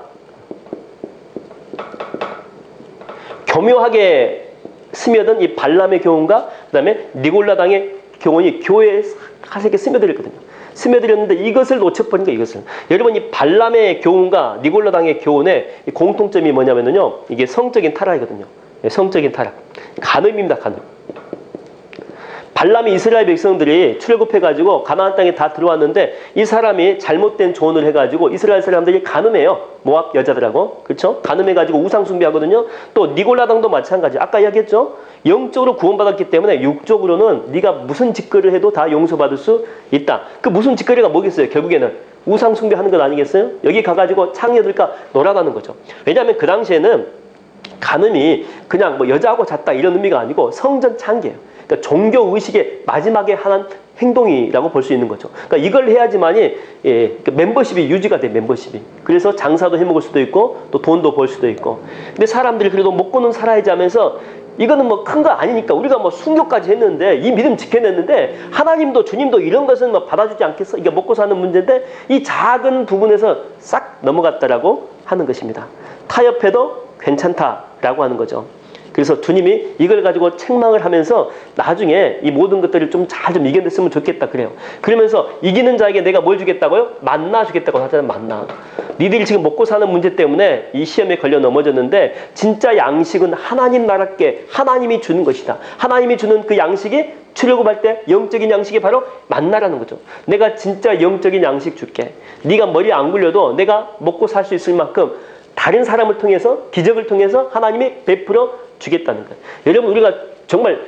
교묘하게 스며든 이 발람의 교훈과 그 다음에 니골라당의 교훈이 교회에 가세게 스며들었거든요. 스며들었는데 이것을 놓쳐버린 거예요. 이것을. 여러분, 이 발람의 교훈과 니골라당의 교훈의 공통점이 뭐냐면요, 이게 성적인 타락이거든요. 성적인 타락. 간음입니다. 간음. 발람이 이스라엘 백성들이 출애굽해가지고 가나안 땅에 다 들어왔는데, 이 사람이 잘못된 조언을 해가지고 이스라엘 사람들이 간음해요. 모압 여자들하고. 그렇죠? 간음해가지고 우상 숭배하거든요. 또 니골라당도 마찬가지. 아까 이야기했죠? 영적으로 구원받았기 때문에 육적으로는 네가 무슨 짓거리를 해도 다 용서받을 수 있다. 그 무슨 짓거리가 뭐겠어요? 결국에는 우상 숭배하는 것 아니겠어요? 여기 가가지고 창녀들과 놀아가는 거죠. 왜냐하면 그 당시에는 간음이 그냥 뭐 여자하고 잤다 이런 의미가 아니고 성전 창기예요. 그러니까 종교 의식의 마지막에 하는 행동이라고 볼 수 있는 거죠. 그러니까 이걸 해야지만이 멤버십이 유지가 돼, 멤버십이. 그래서 장사도 해먹을 수도 있고 또 돈도 벌 수도 있고. 근데 사람들이 그래도 먹고는 살아야지 하면서, 이거는 뭐 큰 거 아니니까 우리가 뭐 순교까지 했는데, 이 믿음 지켜냈는데 하나님도 주님도 이런 것은 뭐 받아주지 않겠어? 이게 먹고 사는 문제인데 이 작은 부분에서 싹 넘어갔다라고 하는 것입니다. 타협해도 괜찮다라고 하는 거죠. 그래서 주님이 이걸 가지고 책망을 하면서 나중에 이 모든 것들을 좀 잘 좀 이겨냈으면 좋겠다 그래요. 그러면서 이기는 자에게 내가 뭘 주겠다고요? 만나 주겠다고 하잖아요. 만나. 니들이 지금 먹고 사는 문제 때문에 이 시험에 걸려 넘어졌는데, 진짜 양식은 하나님 나라께 하나님이 주는 것이다. 하나님이 주는 그 양식이 출애굽할 때 영적인 양식이 바로 만나라는 거죠. 내가 진짜 영적인 양식 줄게. 네가 머리 안 굴려도 내가 먹고 살 수 있을 만큼 다른 사람을 통해서, 기적을 통해서 하나님이 베풀어 주겠다는 거예요. 여러분, 우리가 정말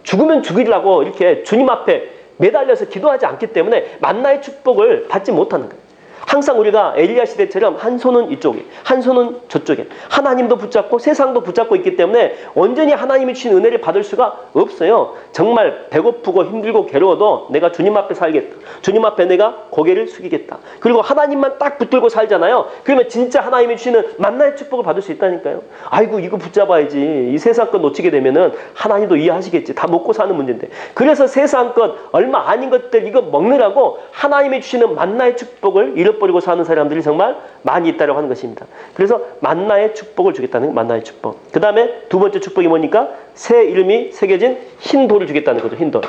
죽으면 죽이려고 이렇게 주님 앞에 매달려서 기도하지 않기 때문에 만나의 축복을 받지 못하는 거예요. 항상 우리가 엘리야 시대처럼 한 손은 이쪽에, 한 손은 저쪽에, 하나님도 붙잡고 세상도 붙잡고 있기 때문에 온전히 하나님이 주신 은혜를 받을 수가 없어요. 정말 배고프고 힘들고 괴로워도 내가 주님 앞에 살겠다. 주님 앞에 내가 고개를 숙이겠다. 그리고 하나님만 딱 붙들고 살잖아요. 그러면 진짜 하나님이 주시는 만나의 축복을 받을 수 있다니까요. 아이고, 이거 붙잡아야지. 이 세상 것 놓치게 되면은 하나님도 이해하시겠지. 다 먹고 사는 문제인데. 그래서 세상 것, 얼마 아닌 것들 이거 먹느라고 하나님이 주시는 만나의 축복을 잃어버리고 사는 사람들이 정말 많이 있다고 하는 것입니다. 그래서 만나의 축복을 주겠다는, 만나의 축복. 그 다음에 두 번째 축복이 뭐니까? 새 이름이 새겨진 흰 돌을 주겠다는 거죠. 흰 돌.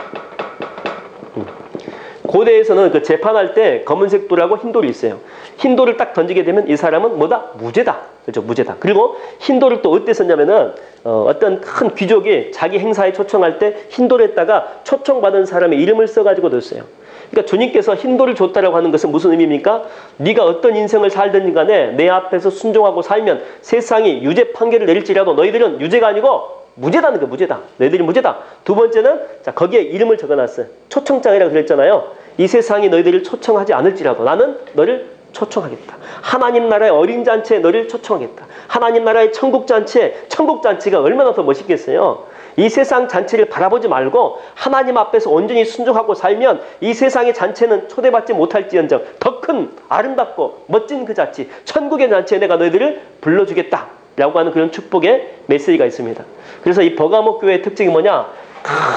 고대에서는 그 재판할 때 검은색 돌하고 흰 돌이 있어요. 흰 돌을 딱 던지게 되면 이 사람은 뭐다? 무죄다. 그렇죠? 무죄다. 그리고 흰돌을 또 어디에 썼냐면은 어떤 큰 귀족이 자기 행사에 초청할 때 흰돌에다가 초청받은 사람의 이름을 써가지고 뒀어요. 그러니까 주님께서 흰돌을 줬다라고 하는 것은 무슨 의미입니까? 네가 어떤 인생을 살든 간에 내 앞에서 순종하고 살면 세상이 유죄 판결을 내릴지라도 너희들은 유죄가 아니고 무죄다는 거예요. 무죄다. 너희들이 무죄다. 두 번째는 자 거기에 이름을 적어놨어요. 초청장이라고 그랬잖아요. 이 세상이 너희들을 초청하지 않을지라도 나는 너를 초청하겠다. 하나님 나라의 어린 잔치에 너를 초청하겠다. 하나님 나라의 천국 잔치에 천국 잔치가 얼마나 더 멋있겠어요. 이 세상 잔치를 바라보지 말고 하나님 앞에서 온전히 순종하고 살면 이 세상의 잔치는 초대받지 못할지언정 더 큰 아름답고 멋진 그 잔치 천국의 잔치에 내가 너희들을 불러주겠다 라고 하는 그런 축복의 메시지가 있습니다. 그래서 이 버가모 교회의 특징이 뭐냐?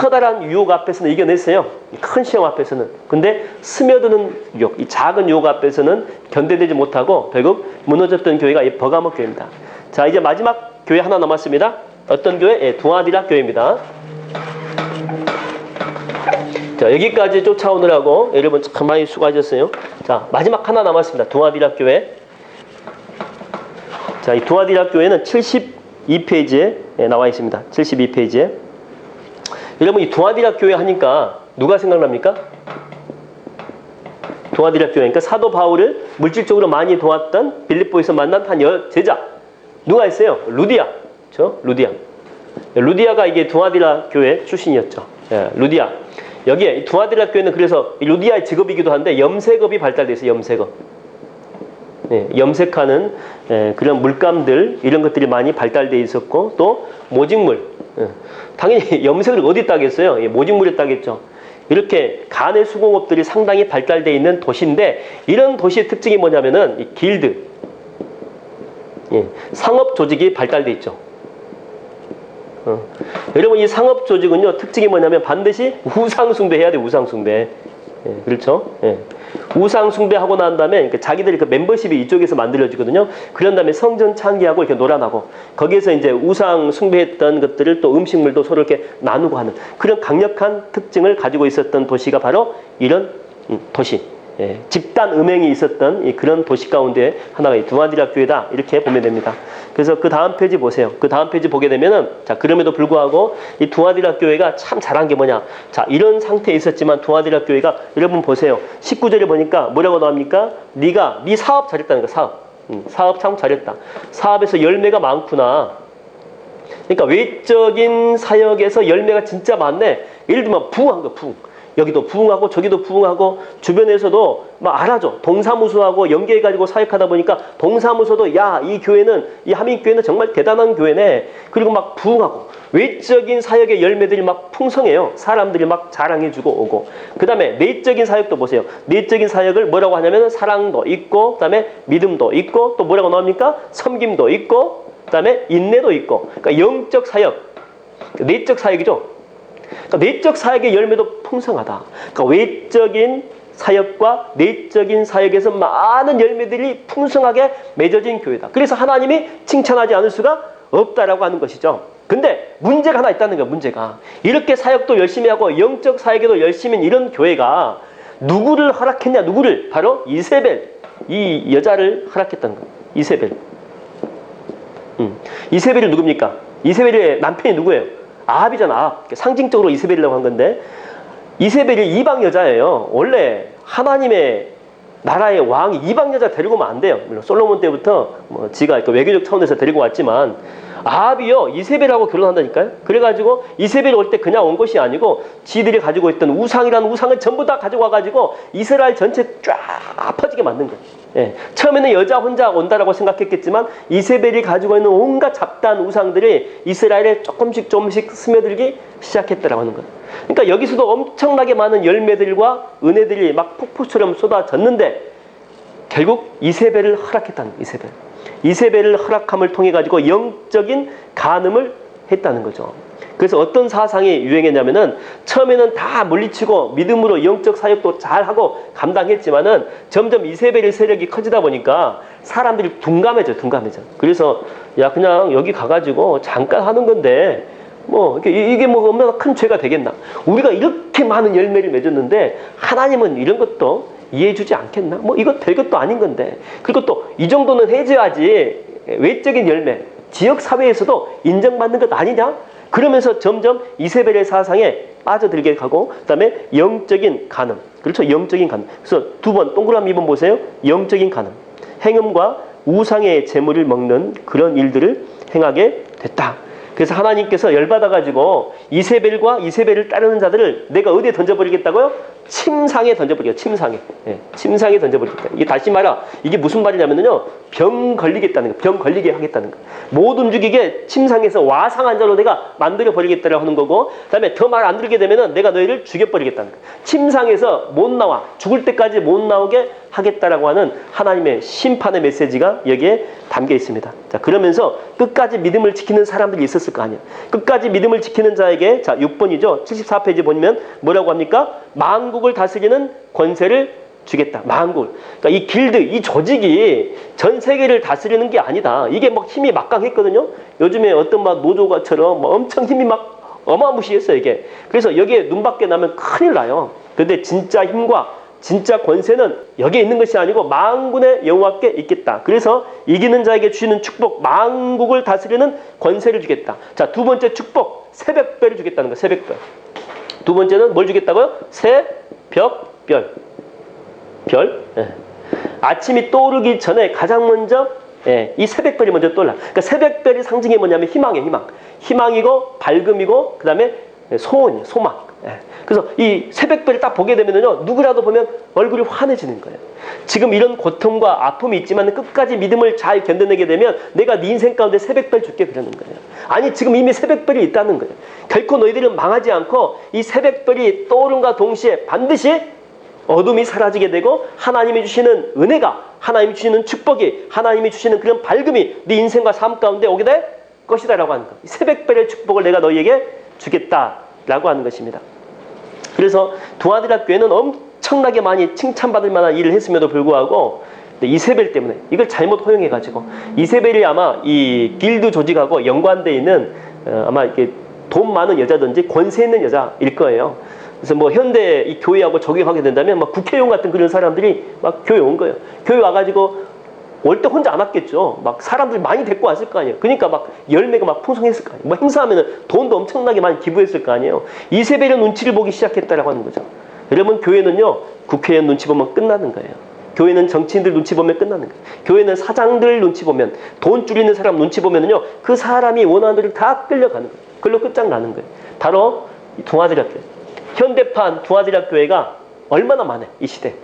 커다란 유혹 앞에서는 이겨냈어요. 큰 시험 앞에서는. 근데 스며드는 유혹, 이 작은 유혹 앞에서는 견뎌내지 못하고 결국 무너졌던 교회가 이 버가모 교회입니다. 자, 이제 마지막 교회 하나 남았습니다. 어떤 교회? 예, 두아디라 교회입니다. 자, 여기까지 쫓아오느라고 여러분 참 많이 수고하셨어요. 자, 마지막 하나 남았습니다. 두아디라 교회. 자, 이 두아디라 교회는 72페이지에 나와 있습니다. 72페이지에. 여러분 이 두아디라 교회 하니까 누가 생각납니까? 두아디라 교회. 그러니까 사도 바울을 물질적으로 많이 도왔던 빌립보에서 만난 한 제자. 누가 있어요? 루디아. 그렇죠? 루디아. 루디아가 이게 두아디라 교회 출신이었죠. 예, 루디아. 여기에 두아디라 교회는 그래서 루디아의 직업이기도 한데 염색업이 발달돼 있어요. 염색업. 예, 염색하는 그런 물감들 이런 것들이 많이 발달돼 있었고 또 모직물. 예, 당연히 염색을 어디 따겠어요? 예, 모직물에 따겠죠. 이렇게 간의 수공업들이 상당히 발달돼 있는 도시인데 이런 도시의 특징이 뭐냐면은 이 길드, 예, 상업 조직이 발달돼 있죠. 여러분 이 상업 조직은요 특징이 뭐냐면 반드시 우상 숭배해야 돼. 우상 숭배. 예, 그렇죠? 예. 우상 숭배하고 난 다음에 그러니까 자기들이 그 멤버십이 이쪽에서 만들어지거든요. 그런 다음에 성전 창기하고 이렇게 놀아나고 거기에서 이제 우상 숭배했던 것들을 또 음식물도 서로 이렇게 나누고 하는 그런 강력한 특징을 가지고 있었던 도시가 바로 이런 도시. 예, 집단 음행이 있었던 그런 도시 가운데 하나가 이 두아디라 교회다 이렇게 보면 됩니다. 그래서 그 다음 페이지 보세요. 그 다음 페이지 보게 되면은 자 그럼에도 불구하고 이 두아디라 교회가 참 잘한 게 뭐냐? 자 이런 상태에 있었지만 두아디라 교회가 여러분 보세요. 19절에 보니까 뭐라고 나옵니까? 네가 네 사업 잘했다는 거 사업. 사업 참 잘했다. 사업에서 열매가 많구나. 그러니까 외적인 사역에서 열매가 진짜 많네. 예를 들면 부흥한 거 부흥. 여기도 부흥하고 저기도 부흥하고 주변에서도 막 알아줘. 동사무소하고 연계해가지고 사역하다 보니까 동사무소도 야, 이 교회는 이 하민교회는 정말 대단한 교회네. 그리고 막 부흥하고 외적인 사역의 열매들이 막 풍성해요. 사람들이 막 자랑해주고 오고. 그 다음에 내적인 사역도 보세요. 내적인 사역을 뭐라고 하냐면 사랑도 있고 그 다음에 믿음도 있고 또 뭐라고 나옵니까? 섬김도 있고 그 다음에 인내도 있고. 그러니까 영적 사역, 내적 사역이죠. 그러니까 내적 사역의 열매도 풍성하다. 그러니까 외적인 사역과 내적인 사역에서 많은 열매들이 풍성하게 맺어진 교회다. 그래서 하나님이 칭찬하지 않을 수가 없다라고 하는 것이죠. 근데 문제가 하나 있다는 거예요. 문제가. 이렇게 사역도 열심히 하고 영적 사역에도 열심히 이런 교회가 누구를 허락했냐? 누구를? 바로 이세벨. 이 여자를 허락했던 거예요. 이세벨. 이세벨이 누굽니까? 이세벨의 남편이 누구예요? 아합이잖아. 아합. 상징적으로 이세벨이라고 한 건데 이세벨이 이방 여자예요. 원래 하나님의 나라의 왕이 이방 여자 데리고 오면 안 돼요. 물론 솔로몬 때부터 뭐 지가 외교적 차원에서 데리고 왔지만 아합이요 이세벨하고 결혼한다니까요. 그래가지고 이세벨이 올 때 그냥 온 것이 아니고 지들이 가지고 있던 우상이라는 우상을 전부 다 가지고 와가지고 이스라엘 전체 쫙 퍼지게 만든 거예요. 예. 처음에는 여자 혼자 온다라고 생각했겠지만 이세벨이 가지고 있는 온갖 잡다한 우상들이 이스라엘에 조금씩 스며들기 시작했다라고 하는 거예요. 그러니까 여기서도 엄청나게 많은 열매들과 은혜들이 막 폭포처럼 쏟아졌는데 결국 이세벨을 허락했다는 거예요. 이세벨을 허락함을 통해 가지고 영적인 간음을 했다는 거죠. 그래서 어떤 사상이 유행했냐면은 처음에는 다 물리치고 믿음으로 영적 사역도 잘하고 감당했지만은 점점 이세벨의 세력이 커지다 보니까 사람들이 둔감해져. 그래서 야 그냥 여기 가가지고 잠깐 하는 건데 뭐 이게 뭐 얼마나 큰 죄가 되겠나? 우리가 이렇게 많은 열매를 맺었는데 하나님은 이런 것도 이해해주지 않겠나? 뭐 이거 될 것도 아닌 건데. 그리고 또 이 정도는 해줘야지 외적인 열매, 지역 사회에서도 인정받는 것 아니냐? 그러면서 점점 이세벨의 사상에 빠져들게 가고, 그다음에 영적인 간음, 그렇죠? 영적인 간음. 그래서 두 번 동그라미 2번 보세요. 영적인 간음, 행음과 우상의 재물을 먹는 그런 일들을 행하게 됐다. 그래서 하나님께서 열받아가지고 이세벨을 따르는 자들을 내가 어디에 던져버리겠다고요? 침상에 던져버리겠다. 침상에. 예, 침상에 던져버리겠다. 이게 다시 말하, 이게 무슨 말이냐면요, 병 걸리겠다는 거, 병 걸리게 하겠다는 거. 못 움직이게 침상에서 와상한 자로 내가 만들어버리겠다라고 하는 거고, 그 다음에 더 말 안 들게 되면은 내가 너희를 죽여버리겠다는 거. 침상에서 못 나와, 죽을 때까지 못 나오게 하겠다라고 하는 하나님의 심판의 메시지가 여기에 담겨 있습니다. 자, 그러면서 끝까지 믿음을 지키는 사람들이 있었을 거 아니에요. 끝까지 믿음을 지키는 자에게, 자, 6번이죠. 74페이지 보면 뭐라고 합니까? 만국을 다스리는 권세를 주겠다. 만국을. 그러니까 이 길드, 이 조직이 전 세계를 다스리는 게 아니다. 이게 막 힘이 막강했거든요. 요즘에 어떤 막 노조가처럼 막 엄청 힘이 막 어마무시했어요, 이게. 그래서 여기에 눈 밖에 나면 큰일 나요. 근데 진짜 힘과 진짜 권세는 여기에 있는 것이 아니고 만군의 여호와께 있겠다. 그래서 이기는 자에게 주시는 축복, 만국을 다스리는 권세를 주겠다. 자, 두 번째 축복, 새벽별을 주겠다는 거예요. 새벽별. 두 번째는 뭘 주겠다고요? 새벽별. 별. 예. 아침이 떠오르기 전에 가장 먼저, 예, 이 새벽별이 먼저 떠올라. 그러니까 새벽별이 상징이 뭐냐면 희망이에요. 희망. 희망이고 밝음이고 그다음에 소원이에요. 소망. 예. 그래서 이 새벽별을 딱 보게 되면요, 누구라도 보면 얼굴이 환해지는 거예요. 지금 이런 고통과 아픔이 있지만 끝까지 믿음을 잘 견뎌내게 되면 내가 네 인생 가운데 새벽별 줄게, 그러는 거예요. 아니, 지금 이미 새벽별이 있다는 거예요. 결코 너희들은 망하지 않고 이 새벽별이 떠오름과 동시에 반드시 어둠이 사라지게 되고 하나님이 주시는 은혜가, 하나님이 주시는 축복이, 하나님이 주시는 그런 밝음이 네 인생과 삶 가운데 오게 될 것이다 라고 하는 거예요. 새벽별의 축복을 내가 너희에게 주겠다라고 하는 것입니다. 그래서 두아디라 교회는 엄청나게 많이 칭찬받을 만한 일을 했음에도 불구하고 이세벨 때문에 이걸 잘못 허용해가지고, 이세벨이 아마 이 길드 조직하고 연관되어 있는 아마 이렇게 돈 많은 여자든지 권세 있는 여자일 거예요. 그래서 뭐 현대 이 교회하고 적용하게 된다면 막 국회의원 같은 그런 사람들이 막 교회 온 거예요. 교회 와가지고 올 때 혼자 안 왔겠죠. 막 사람들이 많이 데리고 왔을 거 아니에요. 그러니까 막 열매가 막 풍성했을 거 아니에요. 뭐 행사하면은 돈도 엄청나게 많이 기부했을 거 아니에요. 이세벨의 눈치를 보기 시작했다라고 하는 거죠. 여러분, 교회는요, 국회의원 눈치 보면 끝나는 거예요. 교회는 정치인들 눈치 보면 끝나는 거예요. 교회는 사장들 눈치 보면, 돈 줄이는 사람 눈치 보면은요, 그 사람이 원하는 대로 다 끌려가는 거예요. 그걸로 끝장나는 거예요. 바로 두아디라 교회. 현대판 두아디라 교회가 얼마나 많아요, 이 시대.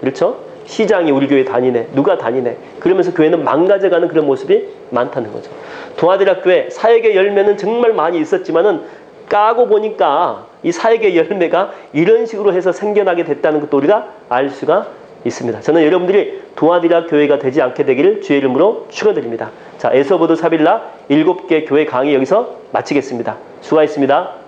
그렇죠? 시장이 우리 교회 다니네, 누가 다니네, 그러면서 교회는 망가져가는 그런 모습이 많다는 거죠. 두아디라 교회 사역의 열매는 정말 많이 있었지만은 까고 보니까 이 사역의 열매가 이런 식으로 해서 생겨나게 됐다는 것도 우리가 알 수가 있습니다. 저는 여러분들이 두아디라 교회가 되지 않게 되기를 주의 이름으로 축원드립니다. 자, 에서보드 사빌라 7개 교회 강의 여기서 마치겠습니다. 수고하셨습니다.